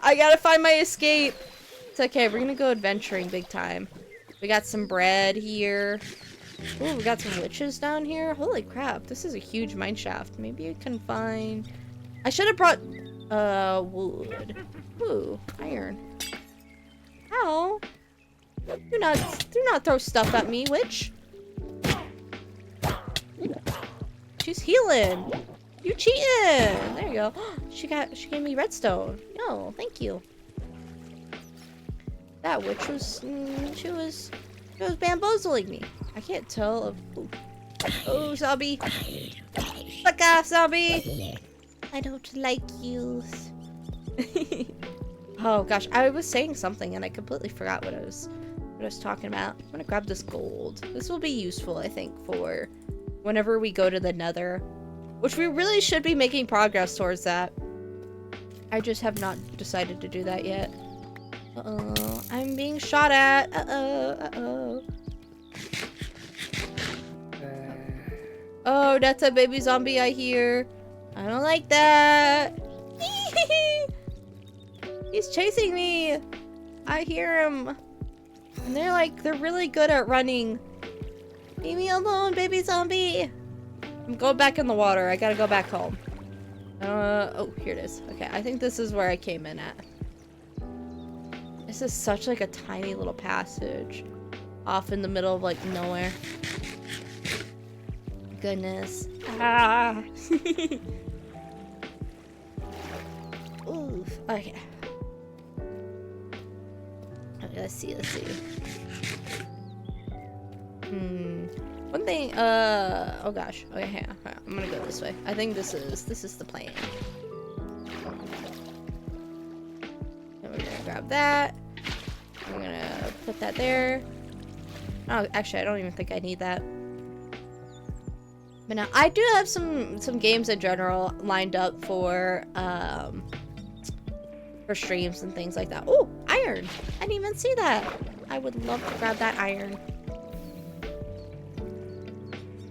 I gotta find my escape. It's okay, we're gonna go adventuring big time. We got some bread here. Oh, we got some witches down here. Holy crap, this is a huge mine shaft. Maybe I can find... I should have brought wood. Ooh, iron. Ow. Do not throw stuff at me, witch. She's healing. You cheating. There you go. She gave me redstone. No, thank you. That witch was she was bamboozling me. I can't tell if... Oh, zombie. Fuck off, zombie. I don't like you. Oh gosh, I was saying something and I completely forgot what I was talking about. I'm gonna grab this gold. This will be useful, I think, for whenever we go to the Nether. which we really should be making progress towards that. I just have not decided to do that yet. Uh-oh, I'm being shot at. Uh-oh. Oh, that's a baby zombie I hear. I don't like that. He's chasing me. I hear him. And they're really good at running. Leave me alone, baby zombie. I'm going back in the water. I gotta go back home. Oh, here it is. Okay, I think this is where I came in at. This is such like a tiny little passage. Off in the middle of like nowhere. Goodness. Ah. Oof. Okay. Okay, let's see. One thing, oh gosh. Okay, hang on. I'm gonna go this way. I think this is the plan. And we're gonna grab that. I'm gonna put that there. Oh, actually, I don't even think I need that. But now, I do have some games in general lined up for streams and things like that. Oh, iron! I didn't even see that. I would love to grab that iron.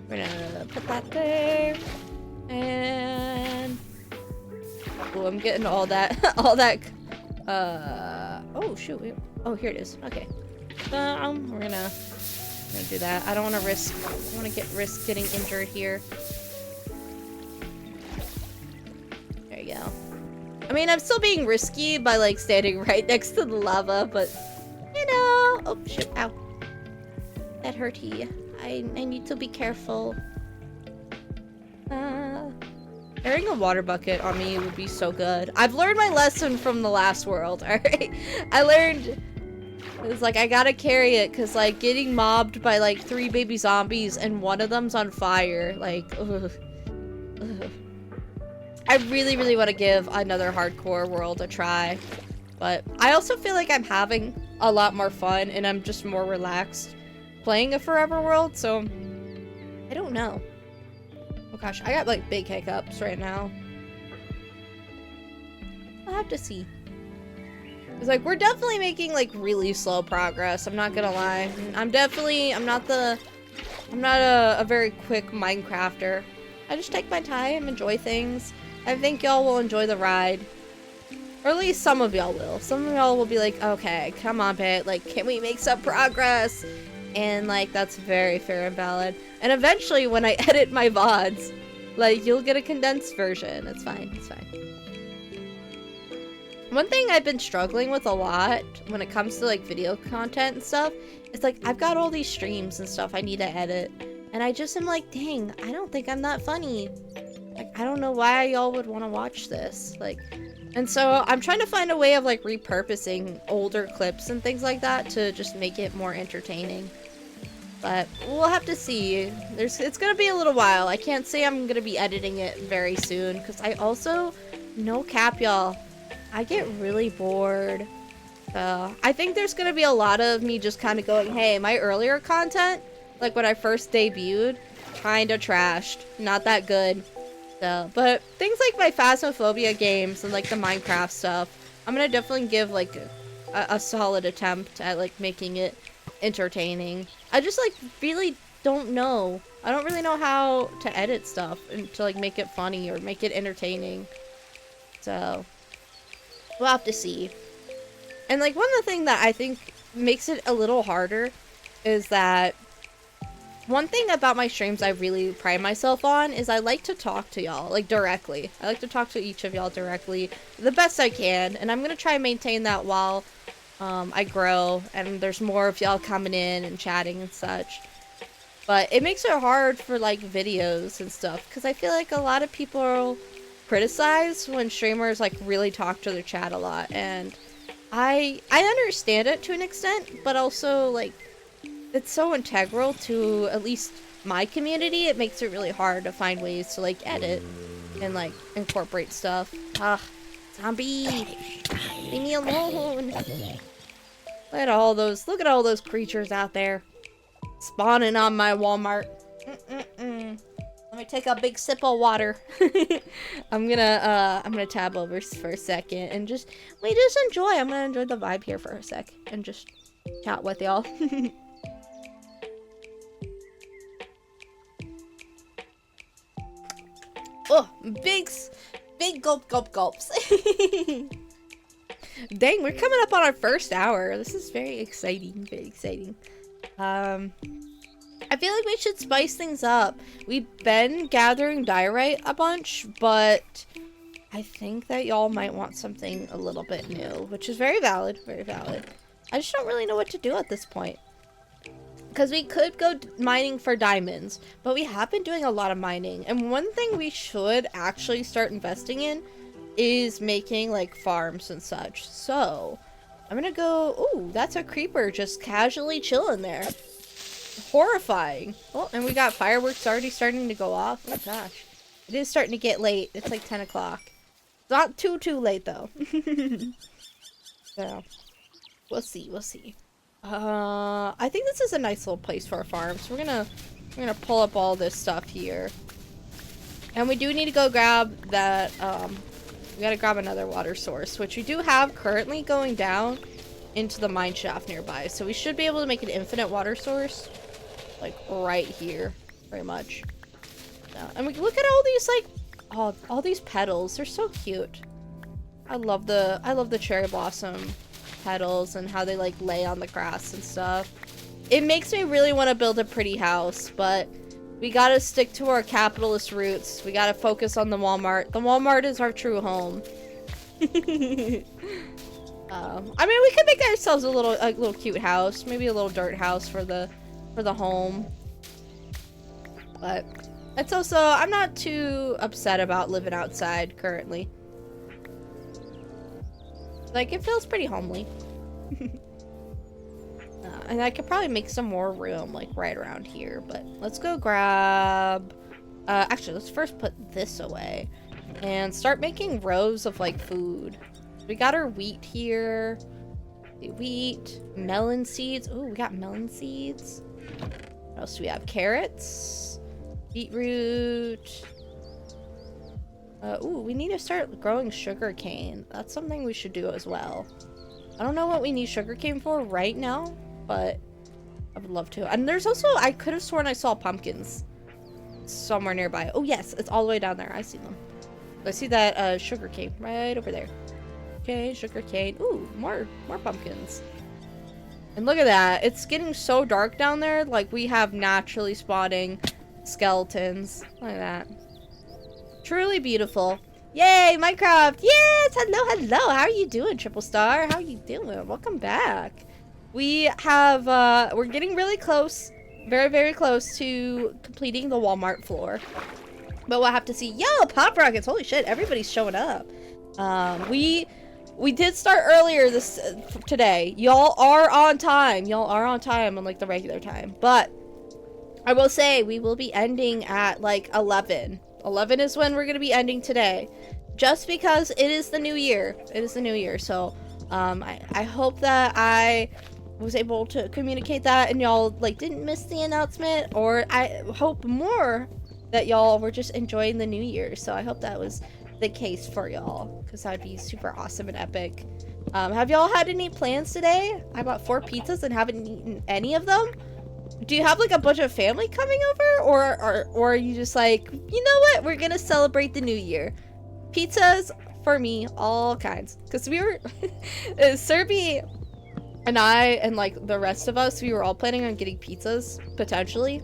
We're gonna put that there. And... oh, I'm getting all that, oh, shoot. Oh, here it is. Okay. We're gonna do that. I don't want to risk getting injured here. There you go. I mean, I'm still being risky by like standing right next to the lava, but you know. Oh shit! Ow. That hurty. I need to be careful. Carrying a water bucket on me would be so good. I've learned my lesson from the last world. All right, I learned. It's like, I gotta carry it, because, like, getting mobbed by, like, 3 baby zombies and one of them's on fire, like, ugh. I really, really want to give another hardcore world a try, but I also feel like I'm having a lot more fun, and I'm just more relaxed playing a Forever World, so, I don't know. Oh gosh, I got, like, big hiccups right now. I'll have to see. It's like, we're definitely making, like, really slow progress. I'm not gonna lie. I'm not a very quick Minecrafter. I just take my time, enjoy things. I think y'all will enjoy the ride. Or at least some of y'all will. Some of y'all will be like, okay, come on, Pit. Like, can we make some progress? And, like, that's very fair and valid. And eventually, when I edit my VODs, like, you'll get a condensed version. It's fine. It's fine. One thing I've been struggling with a lot when it comes to like video content and stuff is like I've got all these streams and stuff I need to edit, and I just am like, dang, I don't think I'm that funny. Like, I don't know why y'all would want to watch this. Like, and so I'm trying to find a way of like repurposing older clips and things like that to just make it more entertaining. But we'll have to see. It's gonna be a little while. I can't say I'm gonna be editing it very soon because I also, no cap, y'all, I get really bored. I think there's gonna be a lot of me just kind of going, hey, my earlier content, like when I first debuted, kinda trashed. Not that good. So, but things like my Phasmophobia games and like the Minecraft stuff, I'm gonna definitely give like a solid attempt at like making it entertaining. I just like really don't know. I don't really know how to edit stuff and to like make it funny or make it entertaining. So we'll have to see. And like one of the things that I think makes it a little harder is that one thing about my streams I really pride myself on is I like to talk to y'all like directly. I like to talk to each of y'all directly the best I can, and I'm gonna try and maintain that while I grow and there's more of y'all coming in and chatting and such. But it makes it hard for like videos and stuff because I feel like a lot of people criticize when streamers like really talk to their chat a lot, and I understand it to an extent, but also like it's so integral to at least my community. It makes it really hard to find ways to like edit and like incorporate stuff. Ah, zombie, leave me alone. Look at all those creatures out there spawning on my Walmart. Let me take a big sip of water. I'm gonna tab over for a second and just enjoy. I'm gonna enjoy the vibe here for a sec and just chat with y'all. Oh, big gulps. Dang, we're coming up on our first hour. This is very exciting, very exciting. I feel like we should spice things up. We've been gathering diorite a bunch, but I think that y'all might want something a little bit new, which is very valid, very valid. I just don't really know what to do at this point. Because we could go mining for diamonds, but we have been doing a lot of mining. And one thing we should actually start investing in is making like farms and such. So I'm gonna go, ooh, that's a creeper just casually chilling there. Horrifying. Oh, and we got fireworks already starting to go off. Oh gosh. It is starting to get late. It's like 10 o'clock. It's not too late though. So we'll see. I think this is a nice little place for a farm. So we're gonna pull up all this stuff here. And we do need to go grab that, we gotta grab another water source, which we do have currently going down into the mine shaft nearby. So we should be able to make an infinite water source, like right here, very much. And we can look at all these, like, all these petals. They're so cute. I love the cherry blossom petals and how they like lay on the grass and stuff. It makes me really want to build a pretty house, but we gotta stick to our capitalist roots. We gotta focus on the Walmart. The Walmart is our true home. I mean, we could make ourselves a little cute house, maybe a little dirt house for the home. But it's also, I'm not too upset about living outside currently. Like, it feels pretty homely. And I could probably make some more room, like, right around here. But let's go grab... actually, let's first put this away. And start making rows of, like, food. We got our wheat here. The wheat. Melon seeds. Ooh, we got melon seeds. What else do we have? Carrots. Beetroot. Ooh, we need to start growing sugarcane. That's something we should do as well. I don't know what we need sugarcane for right now, but I would love to. And there's also, I could have sworn I saw pumpkins somewhere nearby. Oh yes, it's all the way down there. I see them. I see that sugarcane right over there. Okay, sugarcane. Ooh, more pumpkins. And look at that. It's getting so dark down there. Like, we have naturally spawning skeletons. Look at that. Truly beautiful. Yay, Minecraft! Yes! Hello! How are you doing, Triple Star? How are you doing? Welcome back. We have, we're getting really close. Very, very close to completing the Walmart floor. But we'll have to see. Yo, Pop Rockets! Holy shit, everybody's showing up. We did start earlier today. Y'all are on time. Y'all are on time on, like, the regular time. But I will say, we will be ending at, like, 11. 11 is when we're going to be ending today. Just because it is the new year. It is the new year. So, I hope that I was able to communicate that and y'all, like, didn't miss the announcement. Or I hope more that y'all were just enjoying the new year. So I hope that was the case for y'all. Because that would be super awesome and epic. Have y'all had any plans today? I bought 4 pizzas and haven't eaten any of them. Do you have, like, a bunch of family coming over? Or are you just like, you know what? We're gonna celebrate the new year. Pizzas for me, all kinds. Because we were... Serby and I and, like, the rest of us, we were all planning on getting pizzas, potentially.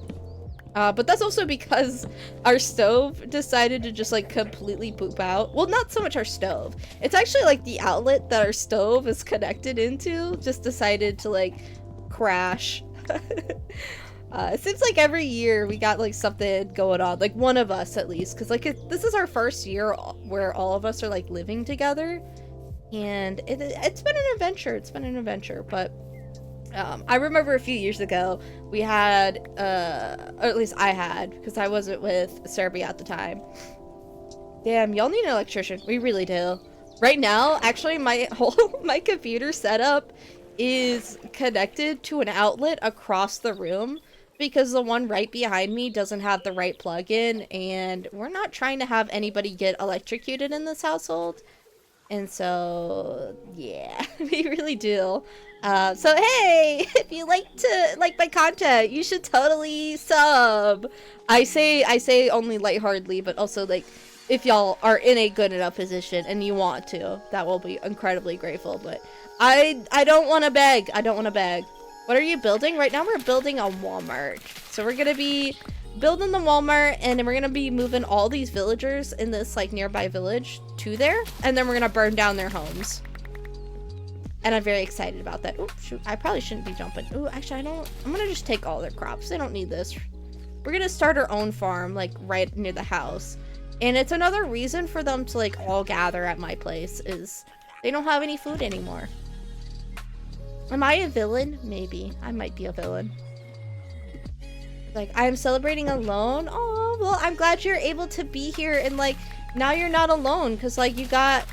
But that's also because our stove decided to just, like, completely poop out. Well, not so much our stove. It's actually, like, the outlet that our stove is connected into just decided to, like, crash. It seems like every year we got, like, something going on, like, one of us at least, because, like, this is our first year where all of us are, like, living together, and it's been an adventure. But I remember a few years ago we had or at least I had, because I wasn't with Serbia at the time. Damn, y'all need an electrician. We really do. Right now, actually, my computer setup is connected to an outlet across the room. because the one right behind me doesn't have the right plug-in, and we're not trying to have anybody get electrocuted in this household. And so, yeah, we really do. So hey, if you like my content, you should totally sub. I say only lightheartedly, but also like, if y'all are in a good enough position and you want to, that will be incredibly grateful. But I don't want to beg. I don't want to beg. What are you building? Right now we're building a Walmart. So we're gonna be building the Walmart, and then we're gonna be moving all these villagers in this like nearby village to there, and then we're gonna burn down their homes. And I'm very excited about that. Oh shoot, I probably shouldn't be jumping. Oh, actually I'm gonna just take all their crops. They don't need this. We're gonna start our own farm like right near the house. And it's another reason for them to like all gather at my place, is they don't have any food anymore. Am I a villain? Maybe. I might be a villain. Like, I'm celebrating alone? Oh, well, I'm glad you're able to be here, and like, now you're not alone, because like, you got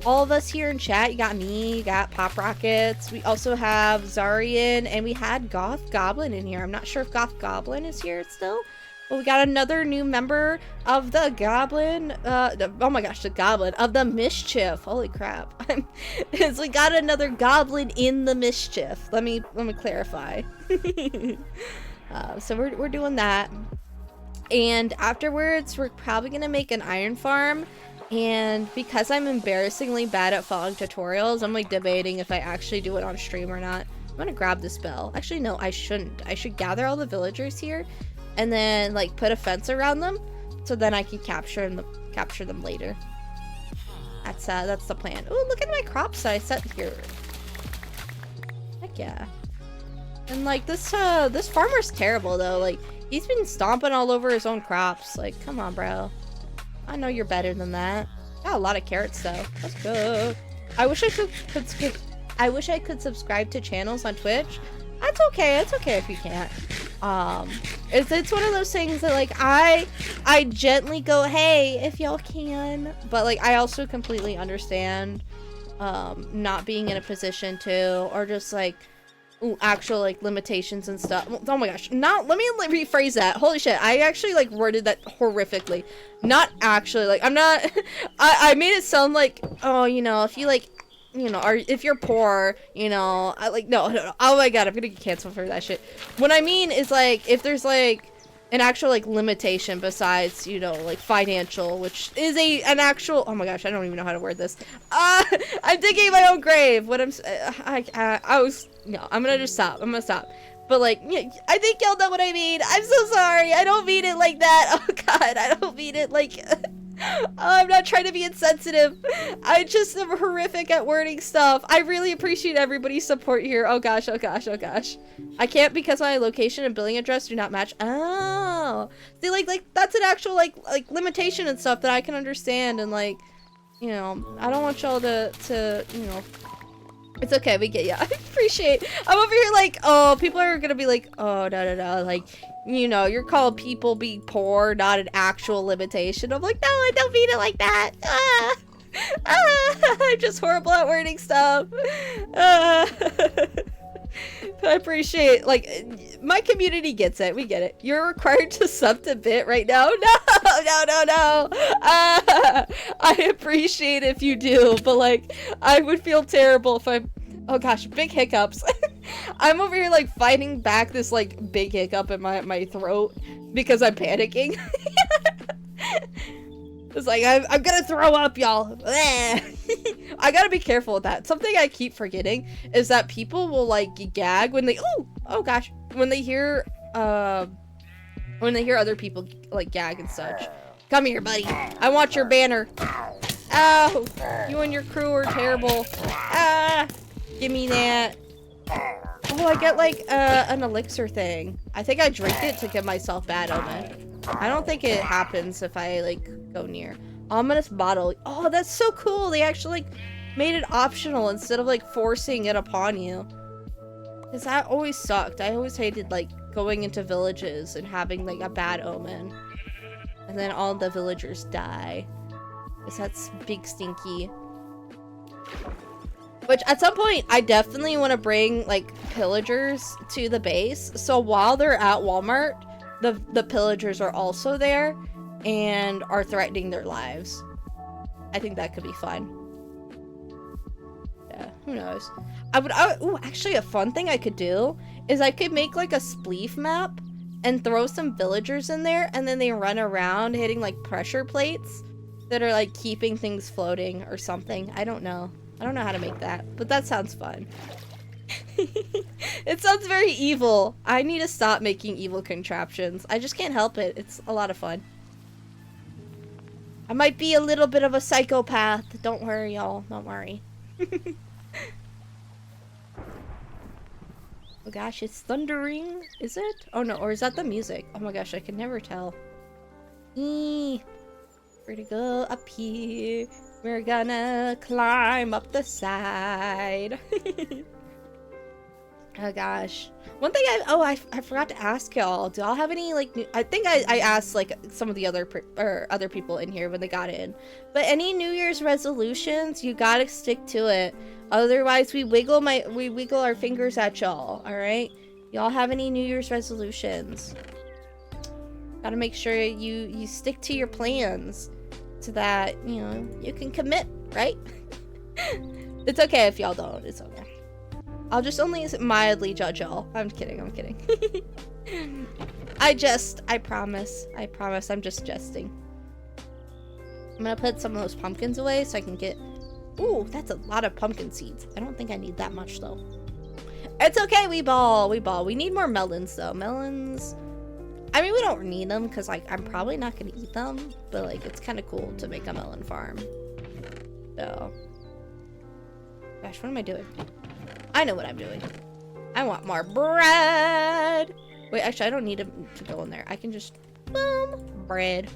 all of us here in chat. You got me, you got Pop Rockets, we also have Zarian, and we had Goth Goblin in here. I'm not sure if Goth Goblin is here still. Well, we got another new member of the Goblin, oh my gosh, the Goblin of the Mischief. Holy crap. So we got another Goblin in the Mischief. Let me clarify. So we're doing that. And afterwards, we're probably gonna make an iron farm. And because I'm embarrassingly bad at following tutorials, I'm like debating if I actually do it on stream or not. I'm gonna grab this bell. Actually, no, I shouldn't. I should gather all the villagers here and then like put a fence around them, so then I can capture them later. That's the plan. Oh, look at my crops that I set here. Heck yeah. And like this farmer's terrible though. Like, he's been stomping all over his own crops. Like, come on, bro. I know you're better than that. Got a lot of carrots though. Let's go. I wish I could subscribe to channels on Twitch. That's okay. It's okay if you can't. It's one of those things that like I gently go, hey, if y'all can, but like I also completely understand not being in a position to, or just like actual like limitations and stuff. Oh my gosh, let me rephrase that. Holy shit, I actually like worded that horrifically. Not actually, like I'm not I made it sound like, oh, you know, if you like, you know, or if you're poor, you know, I like no. Oh my god, I'm gonna get canceled for that shit. What I mean is like, if there's like an actual like limitation besides, you know, like financial, which is an actual, oh my gosh, I don't even know how to word this. I'm digging my own grave. What I'm gonna just stop. I'm gonna stop. But like, yeah, I think y'all know what I mean. I'm so sorry. I don't mean it like that. Oh god, I don't mean it like I'm not trying to be insensitive. I just am horrific at wording stuff. I really appreciate everybody's support here. Oh gosh, oh gosh, oh gosh. I can't because my location and billing address do not match. Oh. See, like that's an actual like limitation and stuff that I can understand, and like, you know, I don't want y'all to, you know, it's okay, we get ya. I appreciate. I'm over here like, oh, people are gonna be like, oh, no, like, you know, you're calling people being poor not an actual limitation. I'm like, no, I don't mean it like that. I'm just horrible at wording stuff. I appreciate, like, my community gets it. We get it. You're required to sub to Bit right now. No. I appreciate if you do, but like, I would feel terrible if I'm, oh gosh, big hiccups. I'm over here like fighting back this like big hiccup in my throat because I'm panicking. It's like, I'm gonna throw up, y'all. I gotta be careful with that. Something I keep forgetting is that people will like gag when they, oh gosh, when they hear other people like gag and such. Come here, buddy. I want your banner. Oh, you and your crew are terrible. Give me that. Oh, I get like an elixir thing. I think I drink it to give myself bad omen. I don't think it happens if I like go near. Ominous bottle. Oh, that's so cool. They actually like made it optional instead of like forcing it upon you. Cause that always sucked. I always hated like going into villages and having like a bad omen. And then all the villagers die. Cause that's big stinky. Which, at some point, I definitely want to bring, like, pillagers to the base. So while they're at Walmart, the pillagers are also there and are threatening their lives. I think that could be fun. Yeah, who knows? Ooh, actually, a fun thing I could do is I could make, like, a spleef map and throw some villagers in there, and then they run around hitting, like, pressure plates that are, like, keeping things floating or something. I don't know. I don't know how to make that, but that sounds fun. It sounds very evil. I need to stop making evil contraptions. I just can't help it. It's a lot of fun. I might be a little bit of a psychopath. Don't worry, y'all. Don't worry. Oh gosh, it's thundering. Is it? Oh no, or is that the music? Oh my gosh, I can never tell. We're to go up here. We're gonna climb up the side. Oh gosh. One thing I forgot to ask y'all. Do y'all have any, like, I think I asked, like, some of the other people in here when they got in. But any New Year's resolutions, you gotta stick to it. Otherwise, we wiggle our fingers at y'all, alright? Y'all have any New Year's resolutions? Gotta make sure you stick to your plans so that, you know, you can commit, right? It's okay if y'all don't. It's okay. I'll just only mildly judge y'all. I'm kidding, I'm kidding. I promise. I promise, I'm just jesting. I'm gonna put some of those pumpkins away so I can get... Ooh, that's a lot of pumpkin seeds. I don't think I need that much, though. It's okay, we ball. We need more melons, though. Melons... I mean, we don't need them, because, like, I'm probably not gonna eat them. But, like, it's kind of cool to make a melon farm. So... Gosh, what am I doing? I know what I'm doing. I want more bread. Wait, actually, I don't need to go in there. I can just, boom, bread.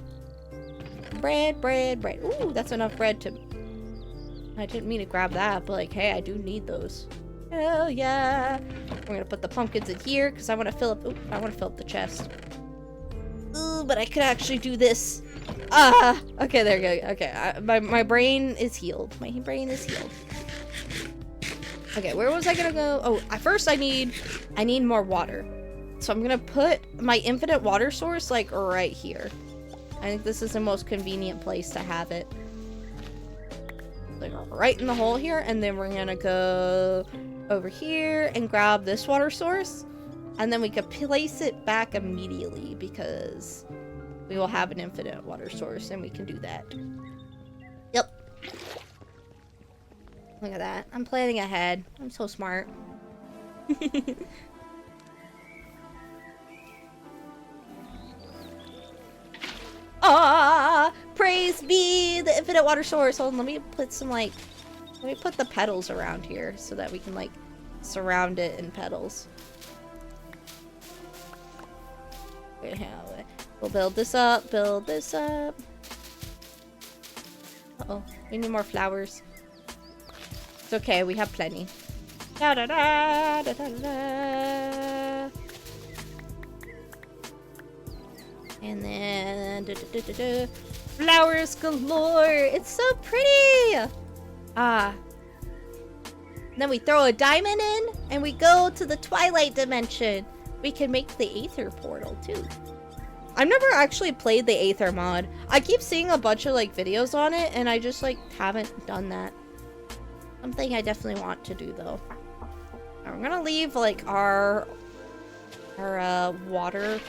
Bread. Ooh, that's enough bread to... I didn't mean to grab that, but, like, hey, I do need those. Hell yeah. We're gonna put the pumpkins in here, because I want to fill up... Ooh, I want to fill up the chest. Ooh, but I could actually do this. Ah! Okay, there you go. Okay, my brain is healed. My brain is healed. Okay, where was I gonna go? Oh, first I need more water. So I'm gonna put my infinite water source, like, right here. I think this is the most convenient place to have it. Like, right in the hole here, and then we're gonna go over here and grab this water source. And then we could place it back immediately, because we will have an infinite water source, and we can do that. Yep. Look at that. I'm planning ahead. I'm so smart. Ah! Praise be the infinite water source. Hold on, let me put some, like... Let me put the petals around here so that we can, like, surround it in petals. We'll build this up. Uh-oh. We need more flowers. It's okay, we have plenty. Da da da da da da. And then flowers galore. It's so pretty. Ah. Then we throw a diamond in, and we go to the Twilight Dimension. We can make the Aether portal too. I've never actually played the Aether mod. I keep seeing a bunch of, like, videos on it, and I just, like, haven't done that. Something I definitely want to do, though. Now, we're gonna leave, like, our water,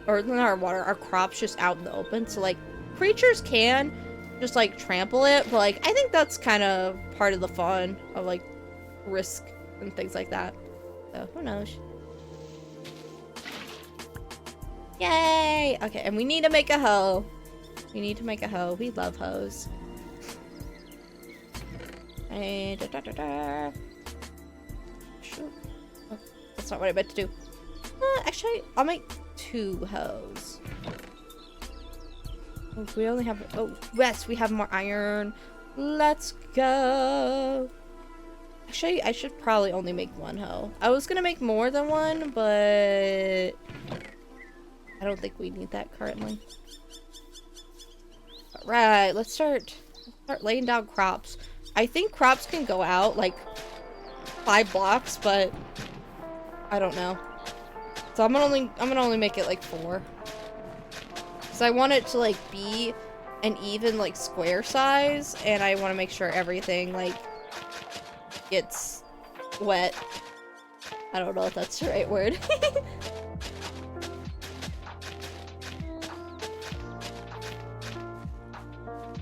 or not our water, our crops just out in the open. So, like, creatures can just, like, trample it, but, like, I think that's kind of part of the fun of, like, risk and things like that. So, who knows? Yay! Okay, and we need to make a hoe. We need to make a hoe. We love hoes. And Sure. Oh, that's not what I meant to do. Actually, I'll make 2 hoes. Oh, we only have... Oh, yes, we have more iron. Let's go. Actually, I should probably only make 1 hoe. I was gonna make more than 1, but... I don't think we need that currently. Alright, let's start laying down crops. I think crops can go out like 5 blocks, but I don't know. So I'm gonna only make it like 4. Cause I want it to like be an even like square size, and I want to make sure everything like gets wet. I don't know if that's the right word.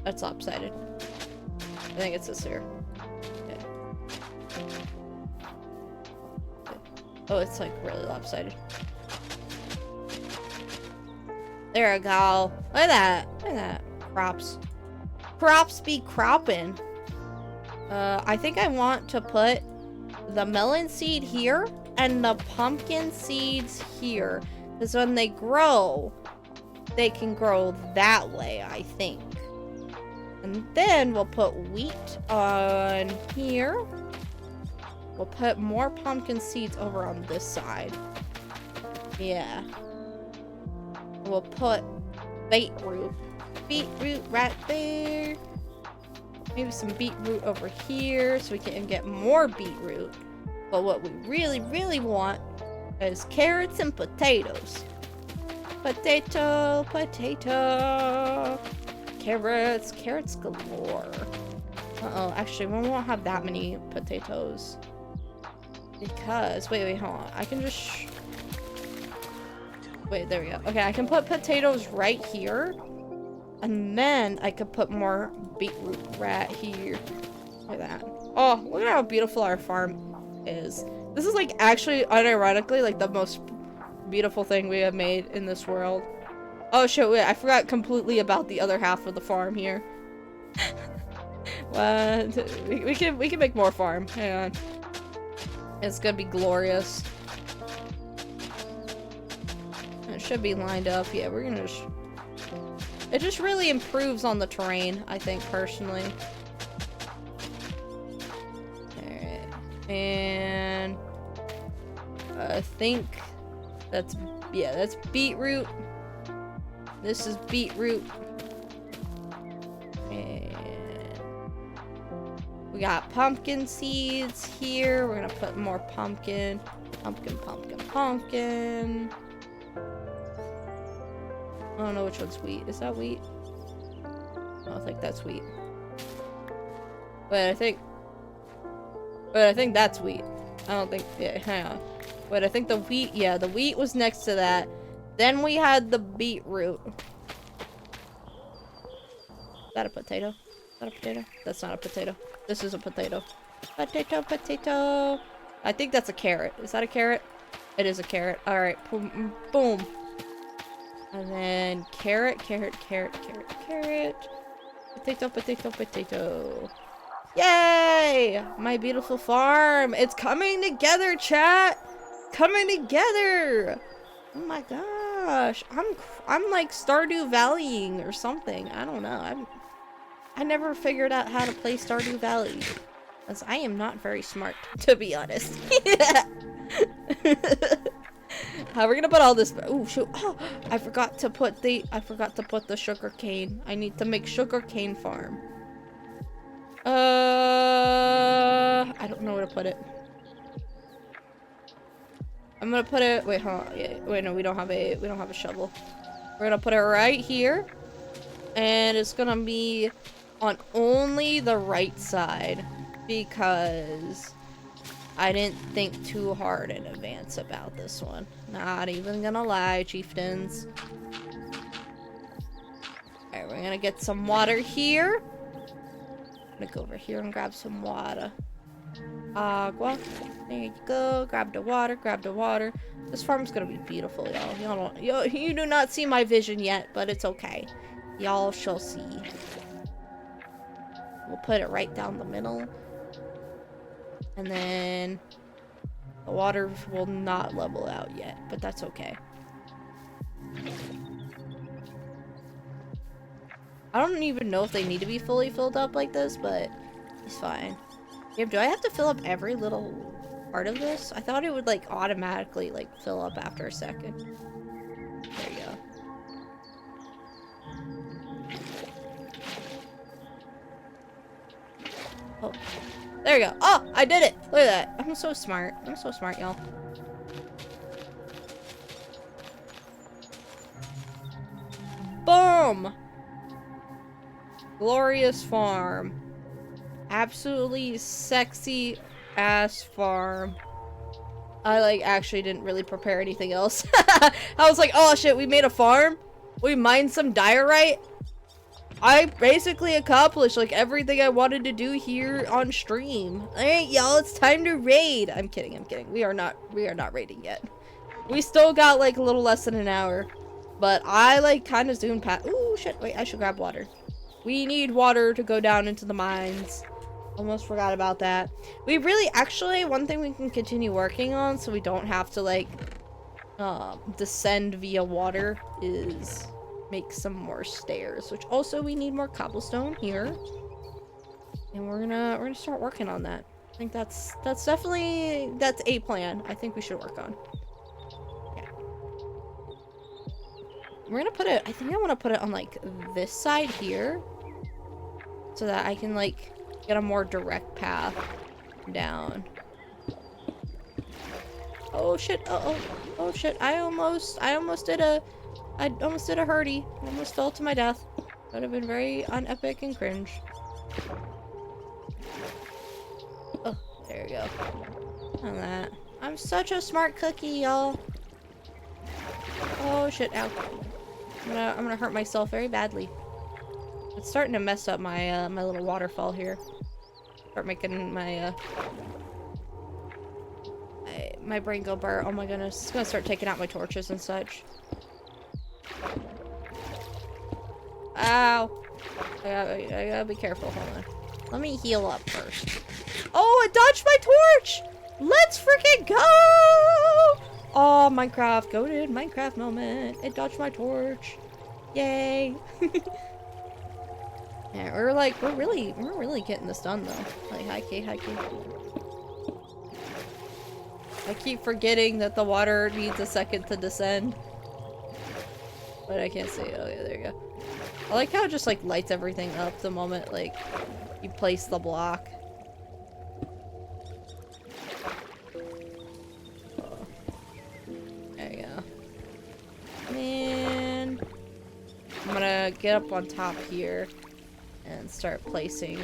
That's lopsided. I think it's this here. Okay. Oh, it's like really lopsided. There we go. Look at that. Look at that. Crops. Crops be cropping. I think I want to put the melon seed here and the pumpkin seeds here. Because when they grow, they can grow that way, I think. And then we'll put wheat on here. We'll put more pumpkin seeds over on this side. Yeah. We'll put beetroot. Beetroot right there. Maybe some beetroot over here so we can get more beetroot. But what we really, really want is carrots and potatoes. Potato, potato. Carrots, carrots galore. Uh-oh, actually, we won't have that many potatoes. Because, wait, hold on. I can just... Wait, there we go. Okay, I can put potatoes right here. And then I could put more beetroot right here. Look at that. Oh, look at how beautiful our farm is. This is like actually, unironically, like the most beautiful thing we have made in this world. Oh shit, wait, I forgot completely about the other half of the farm here. What? We can make more farm. Hang on. It's gonna be glorious. It should be lined up. Yeah, we're gonna just... It just really improves on the terrain, I think, personally. Alright. And... I think that's... Yeah, that's beetroot. This is beetroot. And... We got pumpkin seeds here. We're gonna put more pumpkin. Pumpkin, pumpkin, pumpkin. I don't know which one's wheat. Is that wheat? I don't think that's wheat. But I think that's wheat. I don't think, yeah, hang on. But I think the wheat, yeah, the wheat was next to that. Then we had the beetroot. Is that a potato? Is that a potato? That's not a potato. This is a potato. Potato, potato. I think that's a carrot. Is that a carrot? It is a carrot. Alright, boom, boom. And then carrot, carrot, carrot, carrot, carrot. Potato, potato, potato. Yay! My beautiful farm. It's coming together, chat. Coming together. Oh my gosh. I'm like Stardew Valleying or something. I don't know. I never figured out how to play Stardew Valley. Because I am not very smart, to be honest. How are we gonna put all this? Oh shoot! Oh, I forgot to put the sugar cane. I need to make sugar cane farm. I don't know where to put it. I'm gonna put it. Wait, hold on. Yeah, wait, no, we don't have a shovel. We're gonna put it right here, and it's gonna be on only the right side because I didn't think too hard in advance about this one. Not even gonna lie, chieftains. Alright, we're gonna get some water here. I'm gonna go over here and grab some water. Agua. There you go. Grab the water, grab the water. This farm's gonna be beautiful, y'all. You do not see my vision yet, but it's okay. Y'all shall see. We'll put it right down the middle. And then the water will not level out yet, but that's okay. I don't even know if they need to be fully filled up like this, but it's fine. Yeah, do I have to fill up every little part of this? I thought it would like automatically like fill up after a second. There you go. Oh, there you go. Oh, I did it. Look at that. I'm so smart. I'm so smart, y'all. Boom! Glorious farm. Absolutely sexy ass farm. I like actually didn't really prepare anything else. I was like, oh shit, we made a farm? We mined some diorite? I basically accomplished like everything I wanted to do here on stream. Alright, y'all, it's time to raid. I'm kidding, I'm kidding. We are not raiding yet. We still got like a little less than an hour. But I like kind of zoomed past. Ooh, shit, wait, I should grab water. We need water to go down into the mines. Almost forgot about that. We really, actually, one thing we can continue working on so we don't have to like descend via water is make some more stairs, which also we need more cobblestone here. And we're gonna start working on that. I think that's definitely, that's a plan I think we should work on. Yeah. We're gonna put it, I think I want to put it on like this side here so that I can like get a more direct path down. Oh shit, oh shit, I almost did a hurdy. I almost fell to my death. That would have been very unepic and cringe. Oh, there we go. On that. I'm such a smart cookie, y'all. Oh shit, ow. I'm gonna hurt myself very badly. It's starting to mess up my my little waterfall here. Start making my my brain go burr. Oh my goodness. It's gonna start taking out my torches and such. Ow. I gotta be careful. Hold on. Let me heal up first. Oh, it dodged my torch! Let's freaking go! Oh, Minecraft. Goated Minecraft moment. It dodged my torch. Yay. Yeah, we're really getting this done though. Like, high key. I keep forgetting that the water needs a second to descend. But I can't see. Oh yeah, there you go. I like how it just like lights everything up the moment like you place the block. Oh. There you go. And I'm gonna get up on top here and start placing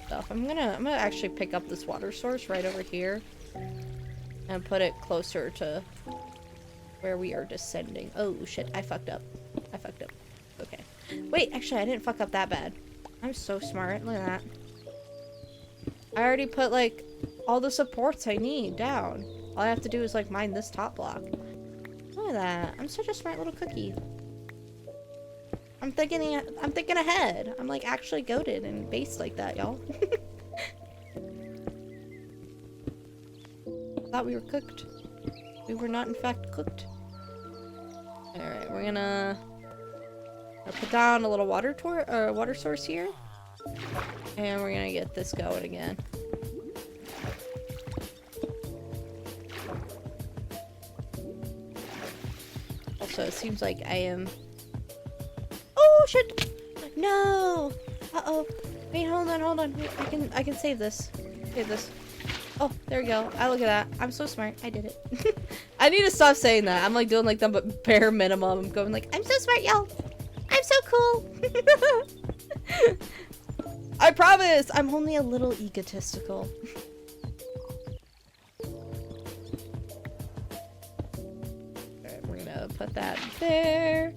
stuff. I'm gonna actually pick up this water source right over here and put it closer to where we are descending. Oh shit, I fucked up. Okay. Wait, actually I didn't fuck up that bad. I'm so smart. Look at that. I already put like all the supports I need down. All I have to do is like mine this top block. Look at that. I'm such a smart little cookie. I'm thinking ahead. I'm like actually goated and based like that, y'all. Thought we were cooked. We were not in fact cooked. Alright, we're gonna put down a little water source here. And we're gonna get this going again. Also, it seems like I am... Oh shit! No! Uh-oh. Wait, hold on. Wait, I can save this. Oh, there we go. Look at that. I'm so smart. I did it. I need to stop saying that. I'm like doing like the bare minimum. I'm going like, I'm so smart, y'all. I'm so cool. I promise. I'm only a little egotistical. Alright, we're gonna put that there.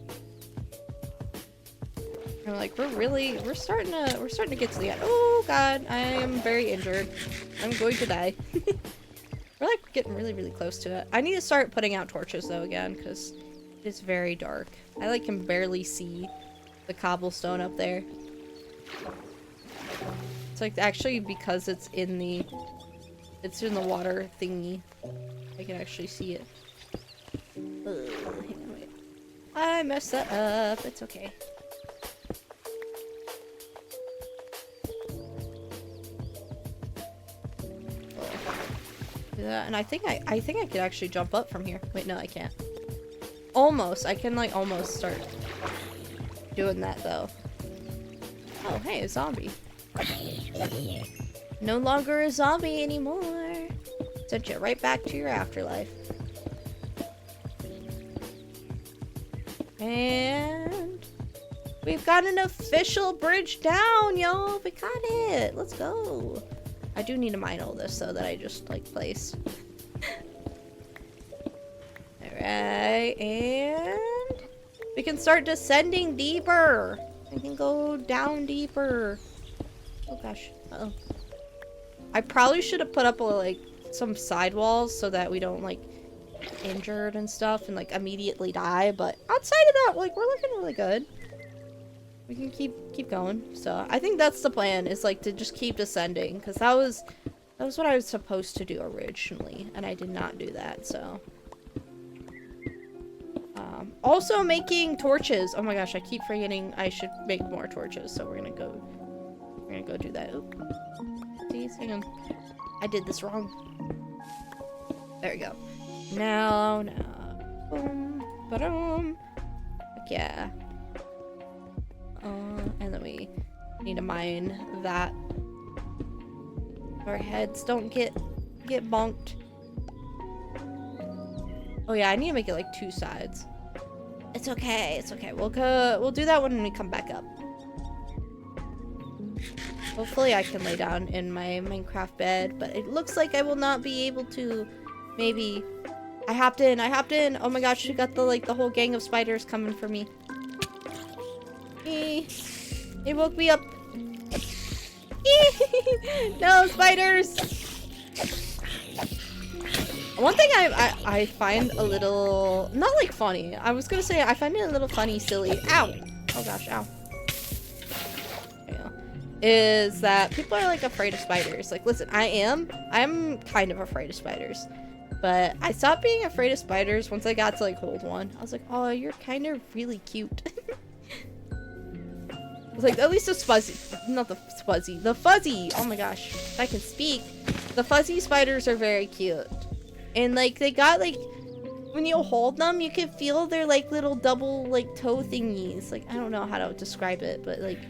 And like we're starting to get to the end. Oh god, I am very injured. I'm going to die. We're like getting really close to it. I need to start putting out torches though again because it's very dark. I like can barely see the cobblestone up there. It's like actually because it's in the water thingy. I can actually see it. Hang on, wait. I messed that up. It's okay. That, and I think I could actually jump up from here. Wait, no, I can't. Almost. I can like almost start doing that though. Oh, hey, a zombie. No longer a zombie anymore. Sent you right back to your afterlife. And we've got an official bridge down, y'all. We got it. Let's go. I do need to mine all this so that I just like placed. Alright, and we can start descending deeper. We can go down deeper. Oh gosh. Uh-oh. I probably should have put up like some sidewalls so that we don't like injured and stuff and like immediately die, but outside of that, like we're looking really good. We can keep going. So I think that's the plan, is like to just keep descending, because that was what I was supposed to do originally, and I did not do that. So also making torches. Oh my gosh, I keep forgetting I should make more torches, so we're gonna go do that. Oop. Please, hang on. I did this wrong. There we go. Now, boom, ba-dum. Yeah. And then we need to mine that. Our heads don't get bonked. Oh yeah, I need to make it like 2 sides. It's okay. It's okay. We'll do that when we come back up. Hopefully I can lay down in my Minecraft bed, but it looks like I will not be able to. Maybe. I hopped in. Oh my gosh, we got the whole gang of spiders coming for me. They woke me up. No, spiders! One thing I find a little, not like funny, I was gonna say I find it a little funny, silly. Ow! Oh gosh, ow. Is that people are like afraid of spiders. Like, listen, I'm kind of afraid of spiders. But I stopped being afraid of spiders once I got to like hold one. I was like, oh, you're kind of really cute. I was like, at least the the fuzzy. Oh my gosh, if I can speak. The fuzzy spiders are very cute. And like, they got like, when you hold them, you can feel their like little double like toe thingies. Like, I don't know how to describe it, but like,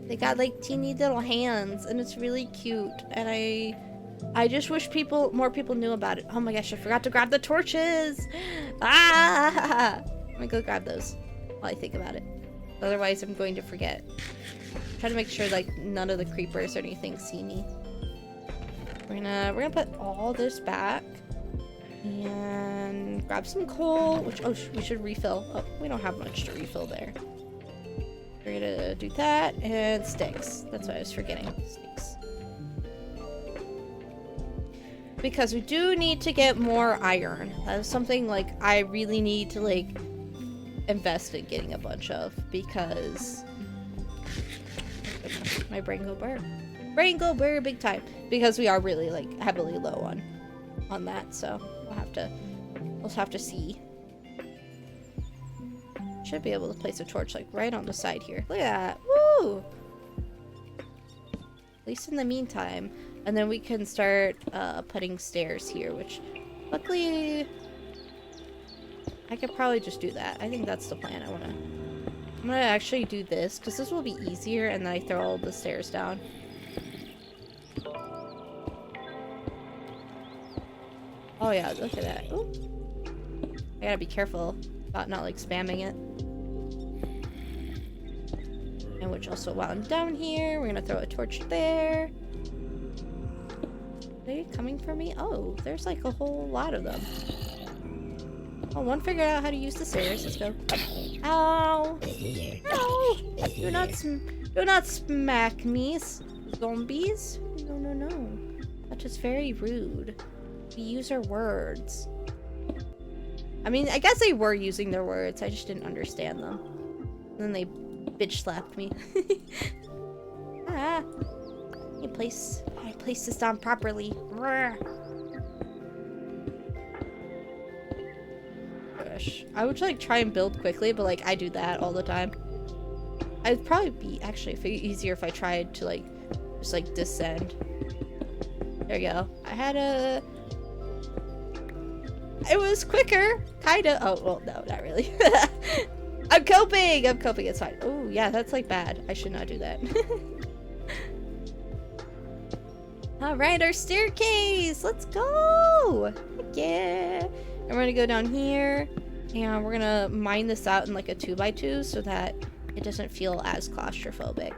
they got like teeny little hands and it's really cute. And I just wish more people knew about it. Oh my gosh, I forgot to grab the torches. Ah! I'm gonna go grab those while I think about it. Otherwise, I'm going to forget. Try to make sure like none of the creepers or anything see me. We're gonna put all this back and grab some coal, which we should refill. Oh, we don't have much to refill there. We're gonna do that and sticks. That's what I was forgetting. Sticks. Because we do need to get more iron. That is something like I really need to like invest in getting a bunch of, because my brain go burr big time, because we are really like heavily low on that, so we'll have to see. Should be able to place a torch like right on the side here. Look at that. Woo! At least in the meantime. And then we can start putting stairs here, which luckily I could probably just do that. I think that's the plan. I'm gonna actually do this because this will be easier, and then I throw all the stairs down. Oh yeah, look at that. Ooh. I gotta be careful about not like spamming it. And which also, while I'm down here, we're gonna throw a torch there. Are they coming for me? Oh, there's like a whole lot of them. Oh, one figured out how to use the stairs. Let's go. Ow! Ow! Do not smack me, zombies. No. That is very rude. We use our words. I mean, I guess they were using their words. I just didn't understand them. And then they bitch slapped me. Ah! I place this down properly. Gosh, I would like try and build quickly, but like I do that all the time. It'd probably be actually easier if I tried to like just like descend. There you go. It was quicker, kinda. Oh well, no, not really. I'm coping. It's fine. Oh yeah, that's like bad. I should not do that. All right, our staircase. Let's go. Heck yeah. And we're gonna go down here, and we're gonna mine this out in like a 2x2 so that it doesn't feel as claustrophobic.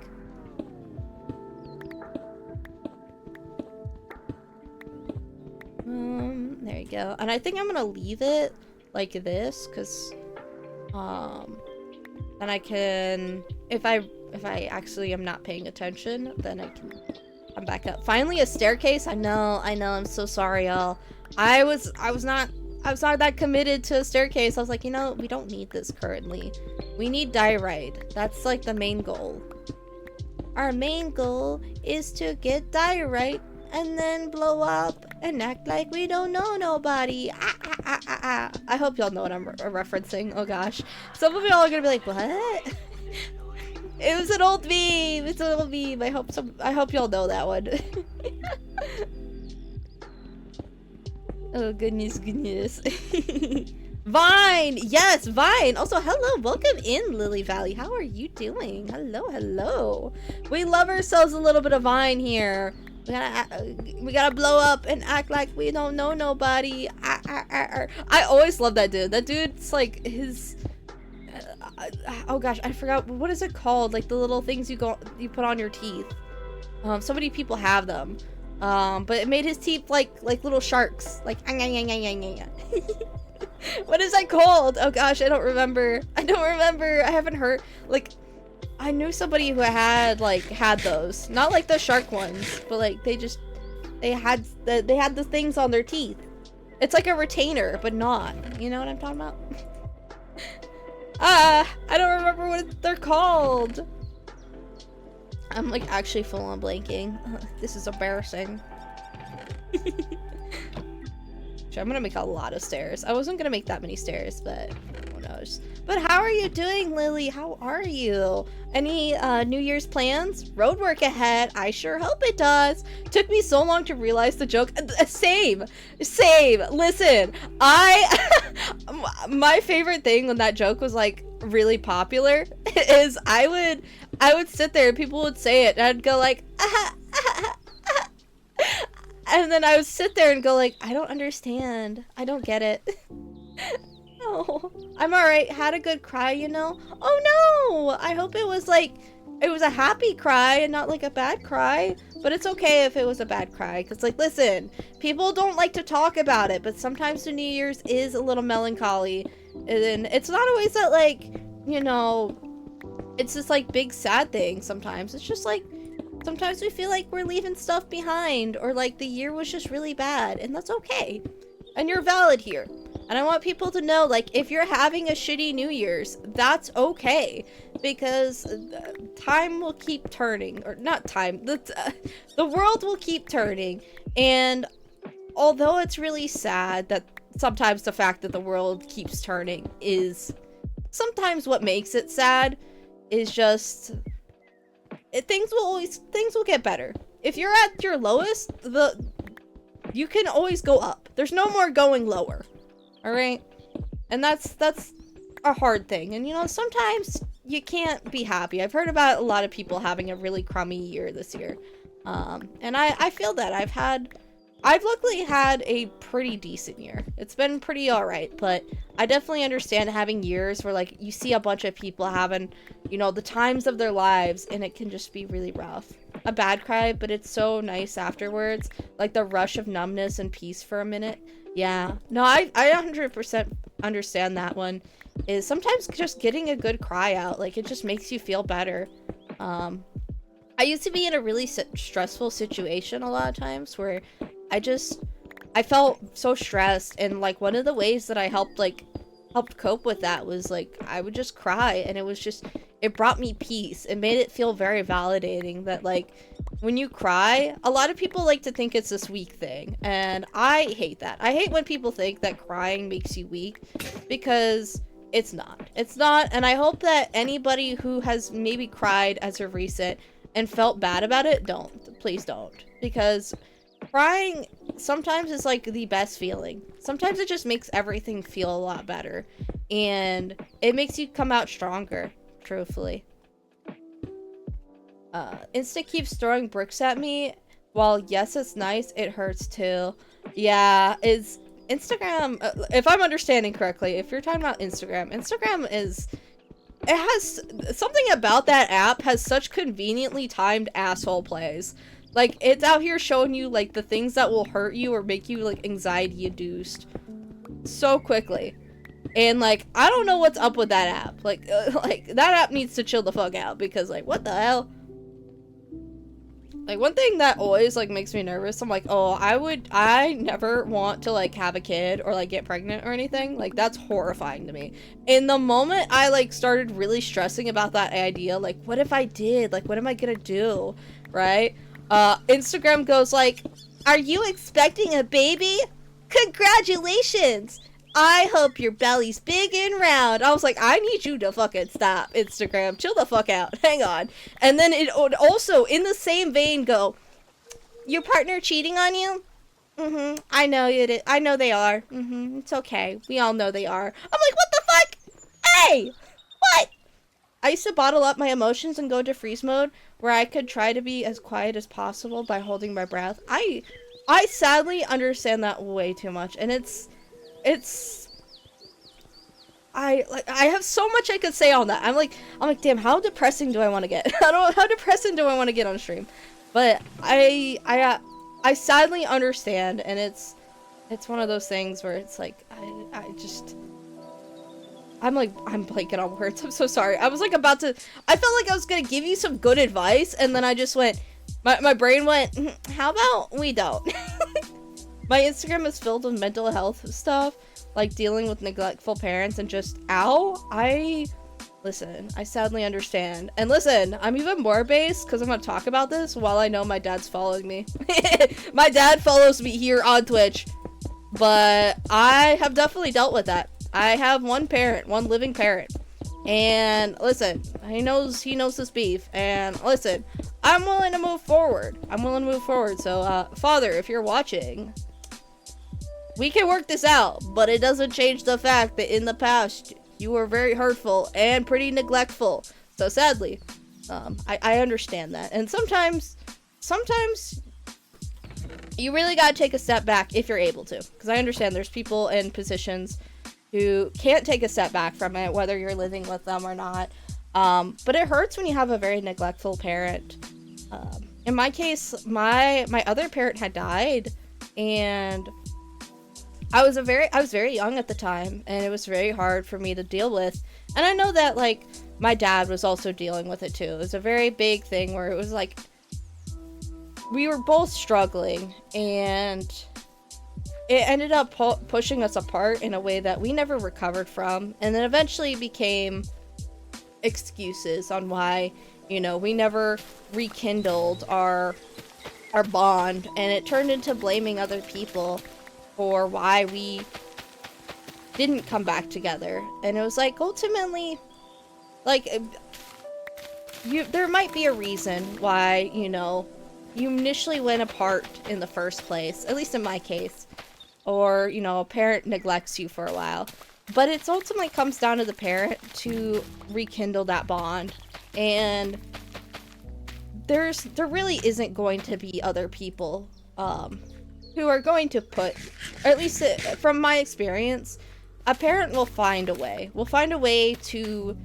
There you go. And I think I'm gonna leave it like this, because then I can, if I actually am not paying attention, then I can come back up. Finally a staircase. I know, I'm so sorry, y'all. I was not that committed to a staircase. I was like, you know, we don't need this currently. We need diorite. That's like the main goal. Our main goal is to get diorite and then blow up and act like we don't know nobody. I hope y'all know what I'm referencing. Oh gosh. Some of y'all are gonna be like, what? It was an old meme. It's an old meme. I hope y'all know that one. Oh goodness. Vine! Yes, Vine! Also, hello, welcome in, Lily Valley. How are you doing? Hello. We love ourselves a little bit of Vine here. We gotta blow up and act like we don't know nobody. I always love that dude. That dude's like his... oh gosh, I forgot. What is it called? Like the little things you put on your teeth. So many people have them. But it made his teeth like little sharks. Like... What is that called? Oh gosh, I don't remember. I haven't heard, like, I knew somebody who had those. Not like the shark ones, but like they had the things on their teeth. It's like a retainer, but not. You know what I'm talking about? I don't remember what they're called. I'm like actually full on blanking. This is embarrassing. I'm gonna make a lot of stairs. I wasn't gonna make that many stairs, but who knows. But how are you doing, Lily? How are you? Any New Year's plans? Road work ahead. I sure hope it does. Took me so long to realize the joke. Same. Listen, my favorite thing when that joke was like really popular is I would sit there and people would say it and I'd go like, and then I would sit there and go like, I don't understand. I don't get it. No, I'm alright. Had a good cry, you know? Oh no! I hope it was a happy cry and not like a bad cry. But it's okay if it was a bad cry. Because like, listen, people don't like to talk about it. But sometimes the New Year's is a little melancholy. And it's not always that like, you know, it's just like big sad thing sometimes. It's just like, sometimes we feel like we're leaving stuff behind or like the year was just really bad, and that's okay. And you're valid here. And I want people to know, like, if you're having a shitty New Year's, that's okay. Because time will keep turning. Or not time. The world will keep turning. And although it's really sad that sometimes the fact that the world keeps turning is sometimes what makes it sad is just... things will get better. If you're at your lowest, you can always go up. There's no more going lower. All right? And that's a hard thing. And you know, sometimes you can't be happy. I've heard about a lot of people having a really crummy year this year. And I feel that I've luckily had a pretty decent year. It's been pretty alright, but I definitely understand having years where like you see a bunch of people having, you know, the times of their lives and it can just be really rough. A bad cry, but it's so nice afterwards. Like the rush of numbness and peace for a minute. Yeah. No, I 100% understand that one. Is sometimes just getting a good cry out, like it just makes you feel better. I used to be in a really stressful situation a lot of times where I felt so stressed, and like one of the ways that I helped cope with that was like I would just cry, and it brought me peace. It made it feel very validating that like when you cry, a lot of people like to think it's this weak thing, and I hate that. I hate when people think that crying makes you weak, because it's not. It's not, and I hope that anybody who has maybe cried as of recent and felt bad about it, please don't, because crying sometimes is like the best feeling. Sometimes it just makes everything feel a lot better, and it makes you come out stronger, truthfully. Insta keeps throwing bricks at me. while yes, it's nice, it hurts too. Yeah, is Instagram, if I'm understanding correctly, if you're talking about Instagram is, it has something about that app has such conveniently timed asshole plays. Like, it's out here showing you, like, the things that will hurt you or make you, like, anxiety induced so quickly. And, like, I don't know what's up with that app. Like, that app needs to chill the fuck out, because, like, what the hell? Like, one thing that always, like, makes me nervous, I'm like, oh, I never want to, like, have a kid or, like, get pregnant or anything. Like, that's horrifying to me. In the moment I, like, started really stressing about that idea, like, what if I did? Like, what am I gonna do? Right? Instagram goes like, are you expecting a baby? Congratulations! I hope your belly's big and round. I was like, I need you to fucking stop, Instagram. Chill the fuck out. Hang on. And then it would also, in the same vein, go, your partner cheating on you? Mm-hmm. I know it. I know they are. Mm-hmm. It's okay. We all know they are. I'm like, what the fuck? Hey! What? I used to bottle up my emotions and go to freeze mode, where I could try to be as quiet as possible by holding my breath. I sadly understand that way too much, and I have so much I could say on that. I'm like, damn, how depressing do I want to get? How depressing do I want to get on stream? But I sadly understand, and it's one of those things where it's like, I'm blanking on words. I'm so sorry. I was like about to, I felt like I was gonna give you some good advice, and then I just went, my brain went, how about we don't? My Instagram is filled with mental health stuff, like dealing with neglectful parents and just, listen, I sadly understand. And listen, I'm even more based because I'm gonna talk about this while I know my dad's following me. My dad follows me here on Twitch, but I have definitely dealt with that. I have one living parent, and listen, he knows this beef, and listen, I'm willing to move forward. So, Father, if you're watching, we can work this out, but it doesn't change the fact that in the past, you were very hurtful and pretty neglectful. So sadly, I understand that. And sometimes you really gotta take a step back if you're able to. Because I understand there's people in positions who can't take a step back from it, whether you're living with them or not. But it hurts when you have a very neglectful parent. In my case, my other parent had died, and I was very young at the time, and it was very hard for me to deal with. And I know that, like, my dad was also dealing with it too. It was a very big thing where it was like, we were both struggling, and it ended up pushing us apart in a way that we never recovered from, and then eventually became excuses on why, you know, we never rekindled our bond, and it turned into blaming other people for why we didn't come back together. And it was like, ultimately, like, there might be a reason why, you know, you initially went apart in the first place, at least in my case, or, you know, a parent neglects you for a while, but it's ultimately comes down to the parent to rekindle that bond. And there really isn't going to be other people who are going to put, or at least from my experience, a parent will find a way to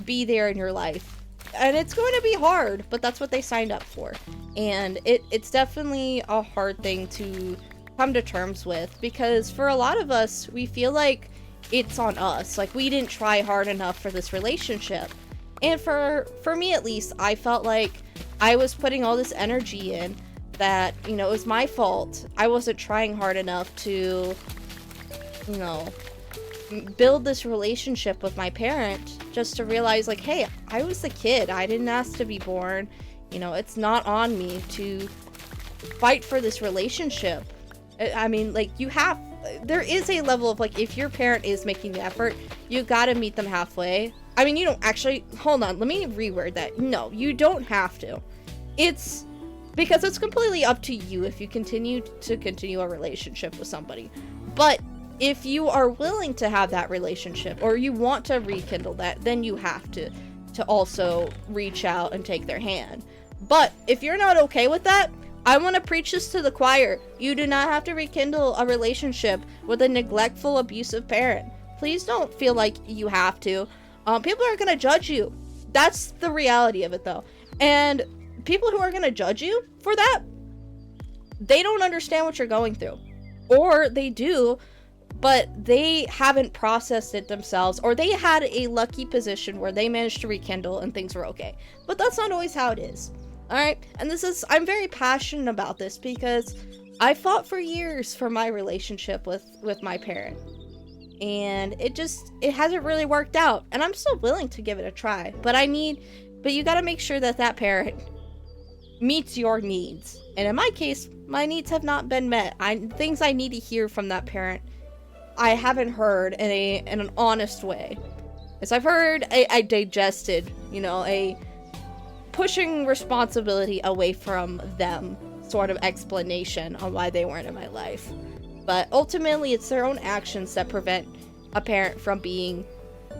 be there in your life. And it's going to be hard, but that's what they signed up for. And it's definitely a hard thing to come to terms with, because for a lot of us, we feel like it's on us. Like, we didn't try hard enough for this relationship. And for me at least, I felt like I was putting all this energy in that, you know, it was my fault. I wasn't trying hard enough to, you know, build this relationship with my parent, just to realize, like, hey, I was the kid. I didn't ask to be born. You know, it's not on me to fight for this relationship. I mean, like, there is a level of, like, if your parent is making the effort, you gotta meet them halfway. I mean, you don't actually, hold on, let me reword that. No, you don't have to. Because it's completely up to you if you continue a relationship with somebody. But if you are willing to have that relationship, or you want to rekindle that, then you have to also reach out and take their hand. But if you're not okay with that, I want to preach this to the choir. You do not have to rekindle a relationship with a neglectful, abusive parent. Please don't feel like you have to. People are going to judge you. That's the reality of it, though. And people who are going to judge you for that, they don't understand what you're going through. Or they do, but they haven't processed it themselves, or they had a lucky position where they managed to rekindle and things were okay. But that's not always how it is. Alright? And I'm very passionate about this because I fought for years for my relationship with my parent. And it hasn't really worked out. And I'm still willing to give it a try. But you gotta make sure that parent meets your needs. And in my case, my needs have not been met. Things I need to hear from that parent, I haven't heard in an honest way. As I've heard, I digested, a pushing responsibility away from them sort of explanation on why they weren't in my life. But ultimately, it's their own actions that prevent a parent from being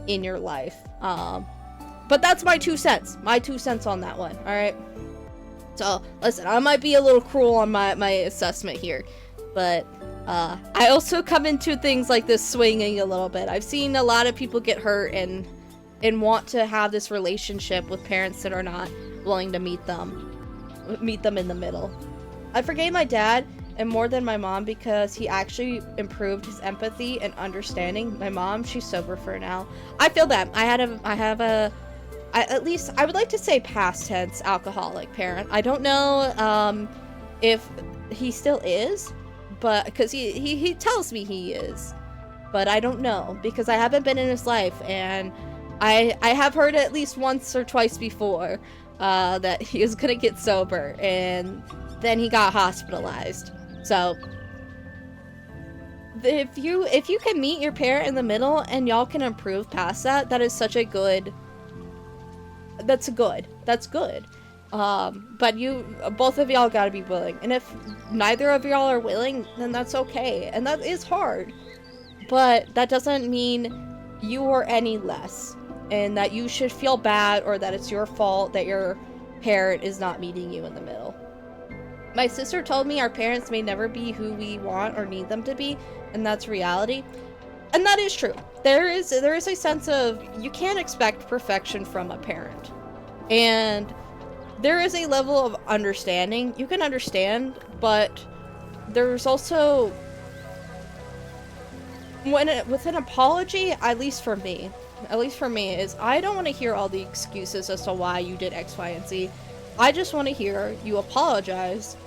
in your life. But that's my 2 cents. My 2 cents on that one, alright? So, listen, I might be a little cruel on my assessment here, but I also come into things like this swinging a little bit. I've seen a lot of people get hurt and want to have this relationship with parents that are not willing to meet them in the middle. I forgave my dad, and more than my mom, because he actually improved his empathy and understanding. My mom, she's sober for now. I feel that. At least I would like to say past tense alcoholic parent. I don't know if he still is, but because he tells me he is, but I don't know because I haven't been in his life, and I have heard at least once or twice before that he was gonna get sober, and then he got hospitalized. So if you can meet your parent in the middle and y'all can improve past that, that is such a good. That's good. But both of y'all gotta be willing. And if neither of y'all are willing, then that's okay. And that is hard. But that doesn't mean you are any less. And that you should feel bad or that it's your fault that your parent is not meeting you in the middle. My sister told me our parents may never be who we want or need them to be, and that's reality. And that is true. There is a sense of you can't expect perfection from a parent. And there is a level of understanding. You can understand, but there's also with an apology, at least for me, is I don't want to hear all the excuses as to why you did X, Y, and Z. I just want to hear you apologize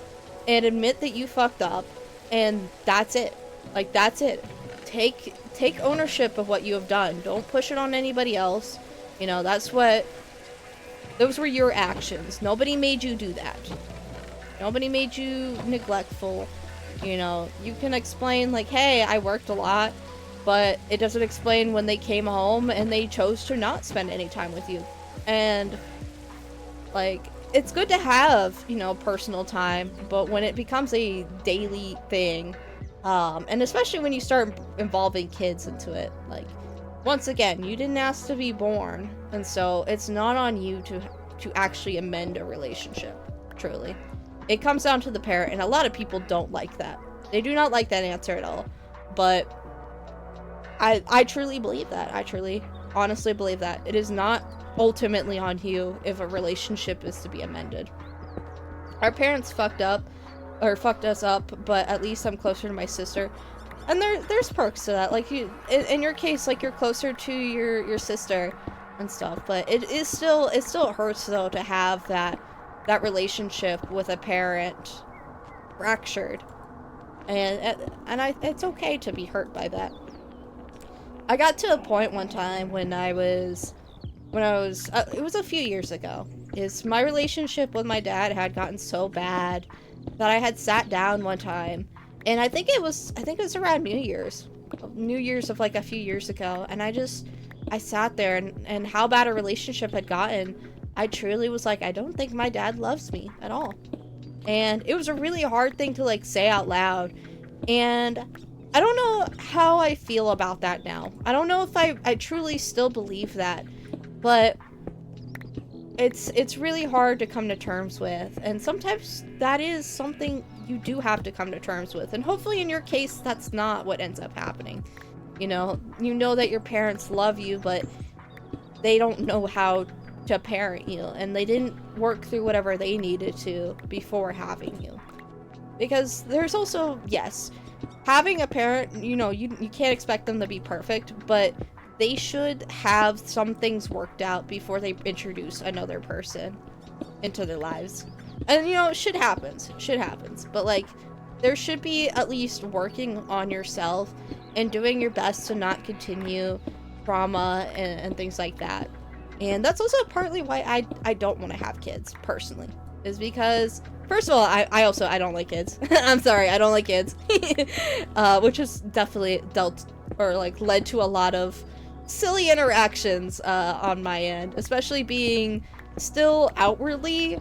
and admit that you fucked up, and that's it. Like, that's it. Take ownership of what you have done. Don't push it on anybody else. Those were your actions. Nobody made you do that. Nobody made you neglectful. You can explain like, hey, I worked a lot, but it doesn't explain when they came home and they chose to not spend any time with you. And like, it's good to have, personal time, but when it becomes a daily thing, and especially when you start involving kids into it, like, once again, you didn't ask to be born, and so it's not on you to actually amend a relationship, truly. It comes down to the parent, and a lot of people don't like that. They do not like that answer at all, but I truly believe that. I truly, honestly believe that. It is not ultimately on you if a relationship is to be amended. Our parents fucked us up, but at least I'm closer to my sister. And there's perks to that. Like, in your case, like, you're closer to your sister and stuff, but it still hurts though to have that relationship with a parent fractured. And it's okay to be hurt by that. I got to a point one time when I was it was a few years ago, is my relationship with my dad had gotten so bad that I had sat down one time, and I think it was around New Year's of like a few years ago, and I sat there and how bad a relationship had gotten, I truly was like, I don't think my dad loves me at all. And it was a really hard thing to like say out loud, and I don't know how I feel about that now. I don't know if I truly still believe that, but it's really hard to come to terms with, and sometimes that is something you do have to come to terms with, and hopefully in your case that's not what ends up happening. You know that your parents love you, but they don't know how to parent you, and they didn't work through whatever they needed to before having you. Because there's also, yes, having a parent, you can't expect them to be perfect, but they should have some things worked out before they introduce another person into their lives. And, shit happens. Shit happens. But, like, there should be at least working on yourself and doing your best to not continue trauma and things like that. And that's also partly why I don't want to have kids, personally. Is because, first of all, I don't like kids. I'm sorry, I don't like kids. Which has definitely led to a lot of silly interactions on my end, especially being still outwardly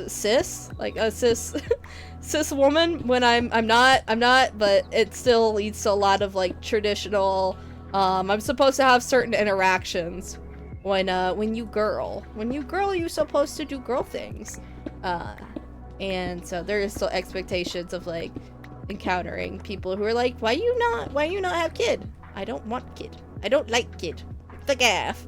cis, like a cis woman when I'm not, but it still leads to a lot of like traditional I'm supposed to have certain interactions when you girl you're supposed to do girl things, and so there is still expectations of like encountering people who are like, why you not have kid? I don't want kid. I don't like kid. The gaff.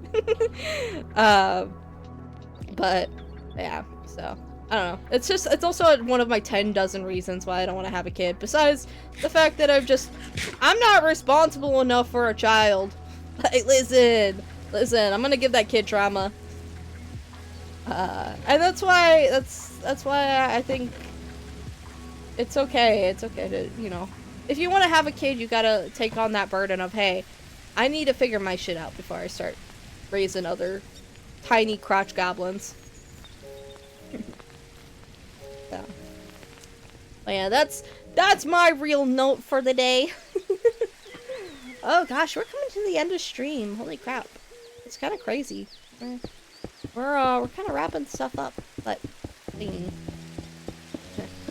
But yeah, so I don't know. It's also one of my 10 dozen reasons why I don't want to have a kid. Besides the fact that I'm not responsible enough for a child. Like, listen, I'm gonna give that kid trauma. And that's why I think it's okay. It's okay to, if you want to have a kid, you gotta take on that burden of, hey, I need to figure my shit out before I start raising other tiny crotch goblins. So. But yeah, that's my real note for the day. Oh gosh, we're coming to the end of stream. Holy crap. It's kind of crazy. We're kind of wrapping stuff up, but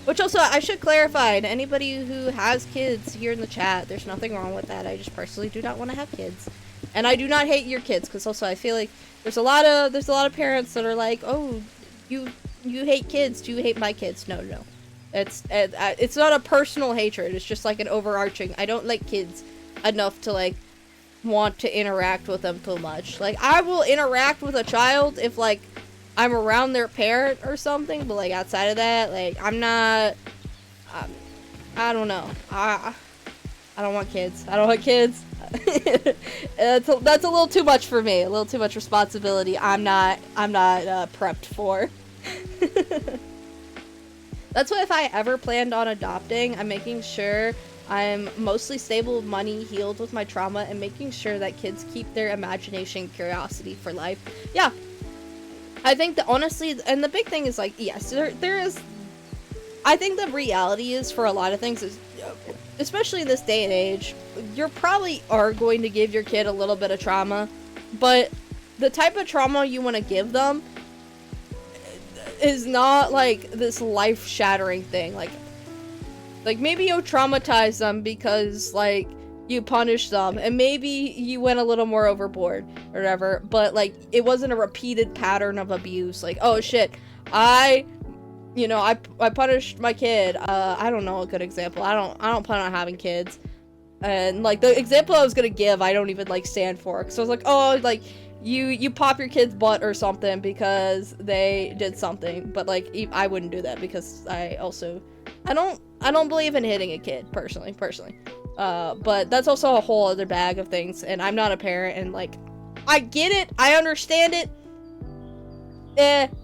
which also, I should clarify, to anybody who has kids here in the chat, there's nothing wrong with that. I just personally do not want to have kids. And I do not hate your kids, because also I feel like there's a lot of parents that are like, oh, you hate kids, do you hate my kids? No. It's not a personal hatred, it's just like an overarching, I don't like kids enough to like want to interact with them too much. Like, I will interact with a child if like I'm around their parent or something, but like outside of that, like I'm not, I don't know. I don't want kids. That's a little too much for me. A little too much responsibility. I'm not prepped for. That's why if I ever planned on adopting, I'm making sure I'm mostly stable with money, healed with my trauma, and making sure that kids keep their imagination and curiosity for life. Yeah. I think that honestly, and the big thing is like, yes, there is, I think the reality is for a lot of things is, especially in this day and age, you probably are going to give your kid a little bit of trauma, but the type of trauma you want to give them is not like this life-shattering thing. Like maybe you'll traumatize them because like you punished them, and maybe you went a little more overboard or whatever, but like it wasn't a repeated pattern of abuse. Like, oh shit, I punished my kid. I don't know a good example. I don't plan on having kids, and like the example I was gonna give, I don't even like stand for, because I was like, oh, like you pop your kid's butt or something because they did something, but like I wouldn't do that because I don't believe in hitting a kid personally. But that's also a whole other bag of things, and I'm not a parent, and like I get it, I understand it.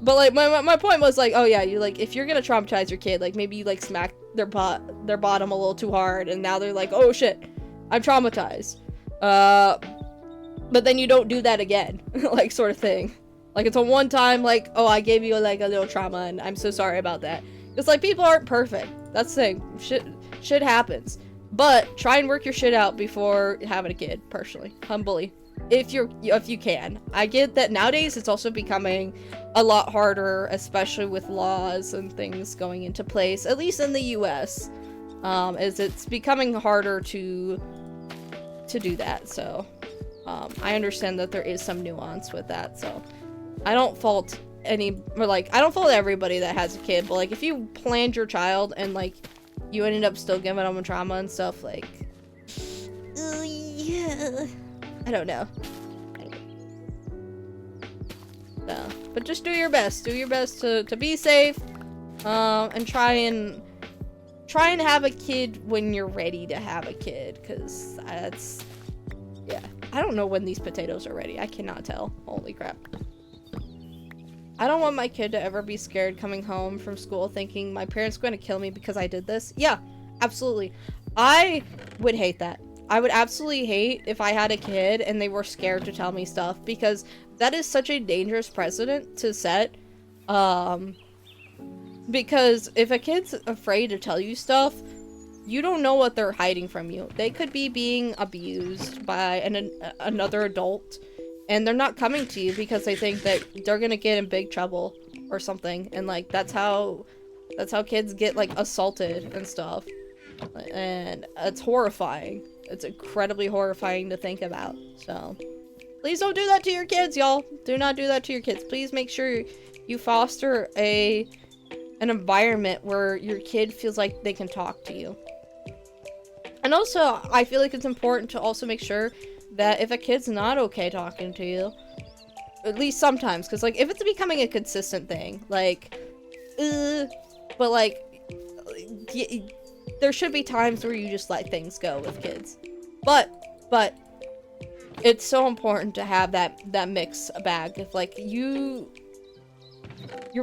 But like my point was like, oh yeah, you like, if you're gonna traumatize your kid, like maybe you like smack their bottom a little too hard, and now they're like, oh shit, I'm traumatized. But then you don't do that again, like sort of thing. Like it's a one time, like, oh, I gave you like a little trauma, and I'm so sorry about that. It's like people aren't perfect. That's the thing. Shit happens. But try and work your shit out before having a kid, personally. Humbly. If you can. I get that nowadays it's also becoming a lot harder, especially with laws and things going into place, at least in the US, as it's becoming harder to do that. So I understand that there is some nuance with that. So I don't fault I don't fault everybody that has a kid, but like if you planned your child and like you ended up still giving them trauma and stuff, like yeah, I don't know. No, but just do your best to be safe, and try and have a kid when you're ready to have a kid, because that's, yeah, I don't know when these potatoes are ready. I cannot tell. Holy crap. I don't want my kid to ever be scared coming home from school thinking my parents are going to kill me because I did this. Yeah, absolutely. I would hate that. I would absolutely hate if I had a kid and they were scared to tell me stuff, because that is such a dangerous precedent to set. Because if a kid's afraid to tell you stuff, you don't know what they're hiding from you. They could be being abused by another adult, and they're not coming to you because they think that they're gonna get in big trouble or something. And like that's how kids get like assaulted and stuff. And it's horrifying. It's incredibly horrifying to think about. So please don't do that to your kids, y'all. Do not do that to your kids. Please make sure you foster an environment where your kid feels like they can talk to you. And also, I feel like it's important to also make sure that if a kid's not okay talking to you, at least sometimes, because like if it's becoming a consistent thing, like but like there should be times where you just let things go with kids, but it's so important to have that mix bag. If like you're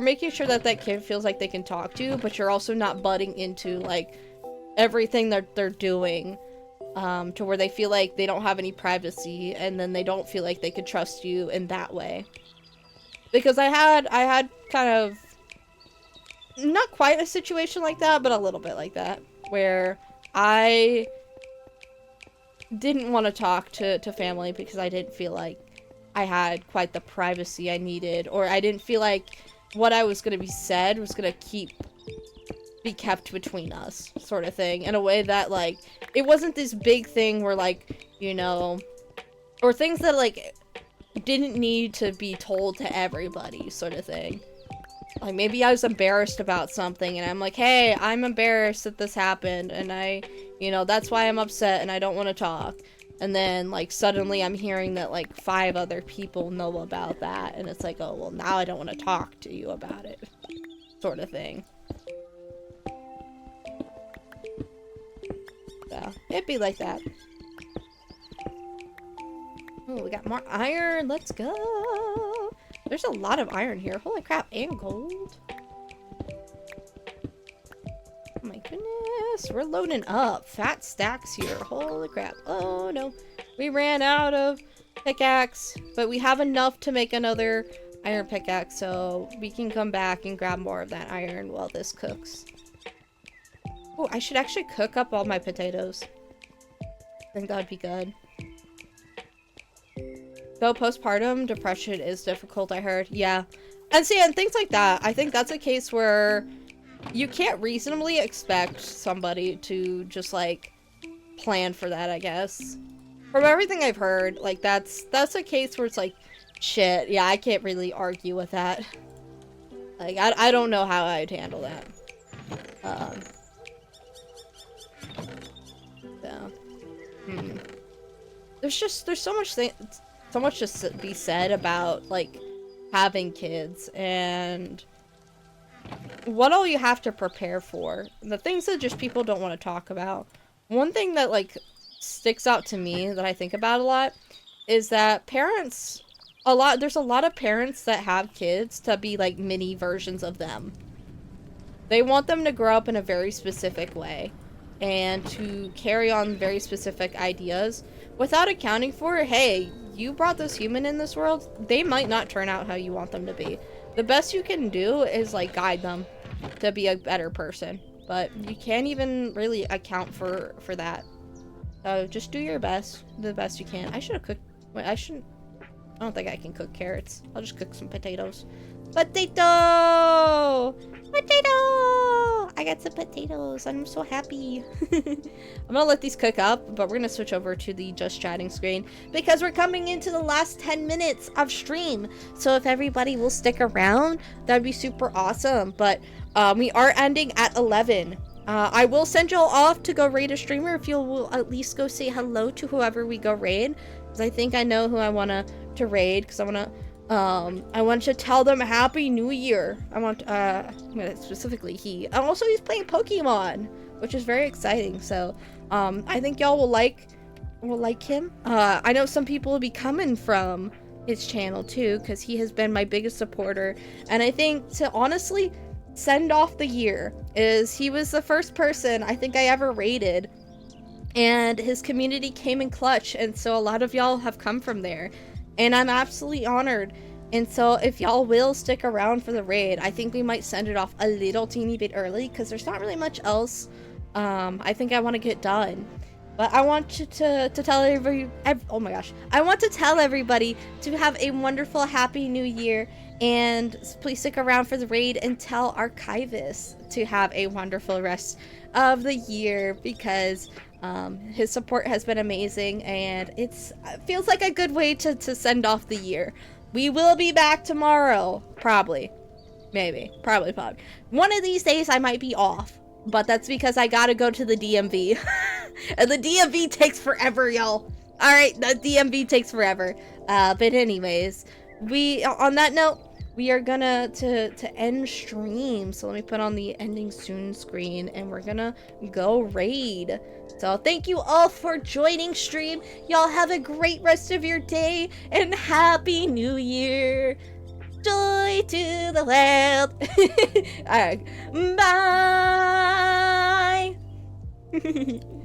making sure that kid feels like they can talk to you, but you're also not butting into like everything that they're doing, to where they feel like they don't have any privacy, and then they don't feel like they could trust you in that way. Because I had kind of not quite a situation like that, but a little bit like that, where I didn't want to talk to family because I didn't feel like I had quite the privacy I needed, or I didn't feel like what I was going to be said was going to be kept between us, sort of thing, in a way that like it wasn't this big thing where like, you know, or things that like didn't need to be told to everybody, sort of thing. Like maybe I was embarrassed about something and I'm like, hey, I'm embarrassed that this happened, and you know, that's why I'm upset and I don't want to talk. And then like suddenly I'm hearing that like 5 other people know about that, and it's like, oh well, now I don't want to talk to you about it, sort of thing. So it'd be like that. Oh, we got more iron. Let's go. There's a lot of iron here. Holy crap, and gold. Oh my goodness. We're loading up. Fat stacks here. Holy crap. Oh no. We ran out of pickaxe, but we have enough to make another iron pickaxe, so we can come back and grab more of that iron while this cooks. Oh, I should actually cook up all my potatoes. I think that'd be good. Though postpartum depression is difficult, I heard. Yeah. And see, and things like that, I think that's a case where you can't reasonably expect somebody to just, like, plan for that, I guess. From everything I've heard, like, that's a case where it's like, shit, yeah, I can't really argue with that. Like, I don't know how I'd handle that. There's so much to be said about like having kids and what all you have to prepare for, the things that just people don't want to talk about. One thing that like sticks out to me that I think about a lot is that there's a lot of parents that have kids to be like mini versions of them. They want them to grow up in a very specific way and to carry on very specific ideas without accounting for, hey, you brought this human in this world, they might not turn out how you want them to be. The best you can do is like guide them to be a better person, but you can't even really account for that. So just do your best, the best you can. I should have cooked, wait, I don't think I can cook carrots. I'll just cook some potatoes. Potato! I got some potatoes. I'm so happy. I'm gonna let these cook up, but we're gonna switch over to the just chatting screen because we're coming into the last 10 minutes of stream. So if everybody will stick around, that'd be super awesome. But we are ending at 11. I will send y'all off to go raid a streamer if you'll at least go say hello to whoever we go raid. Because I think I know who I want to raid, because I want to tell them Happy New Year. I want, specifically he. Also, he's playing Pokemon, which is very exciting. So, I think y'all will like him. I know some people will be coming from his channel too, because he has been my biggest supporter. And I think to honestly send off the year is he was the first person I think I ever raided, and his community came in clutch, and so a lot of y'all have come from there, and I'm absolutely honored. And so if y'all will stick around for the raid, I think we might send it off a little teeny bit early because there's not really much else I think I want to get done. But I want you to tell everybody, oh my gosh, I want to tell everybody to have a wonderful Happy New Year, and please stick around for the raid, and tell Archivist to have a wonderful rest of the year, because his support has been amazing, and it feels like a good way to send off the year. We will be back tomorrow, probably. Maybe. Probably. One of these days I might be off, but that's because I gotta go to the DMV. And the DMV takes forever, y'all. Alright, the DMV takes forever. But anyways, on that note, we are gonna to end stream. So let me put on the ending soon screen, and we're gonna go raid. So thank you all for joining stream. Y'all have a great rest of your day, and Happy New Year. Joy to the world. Alright, bye.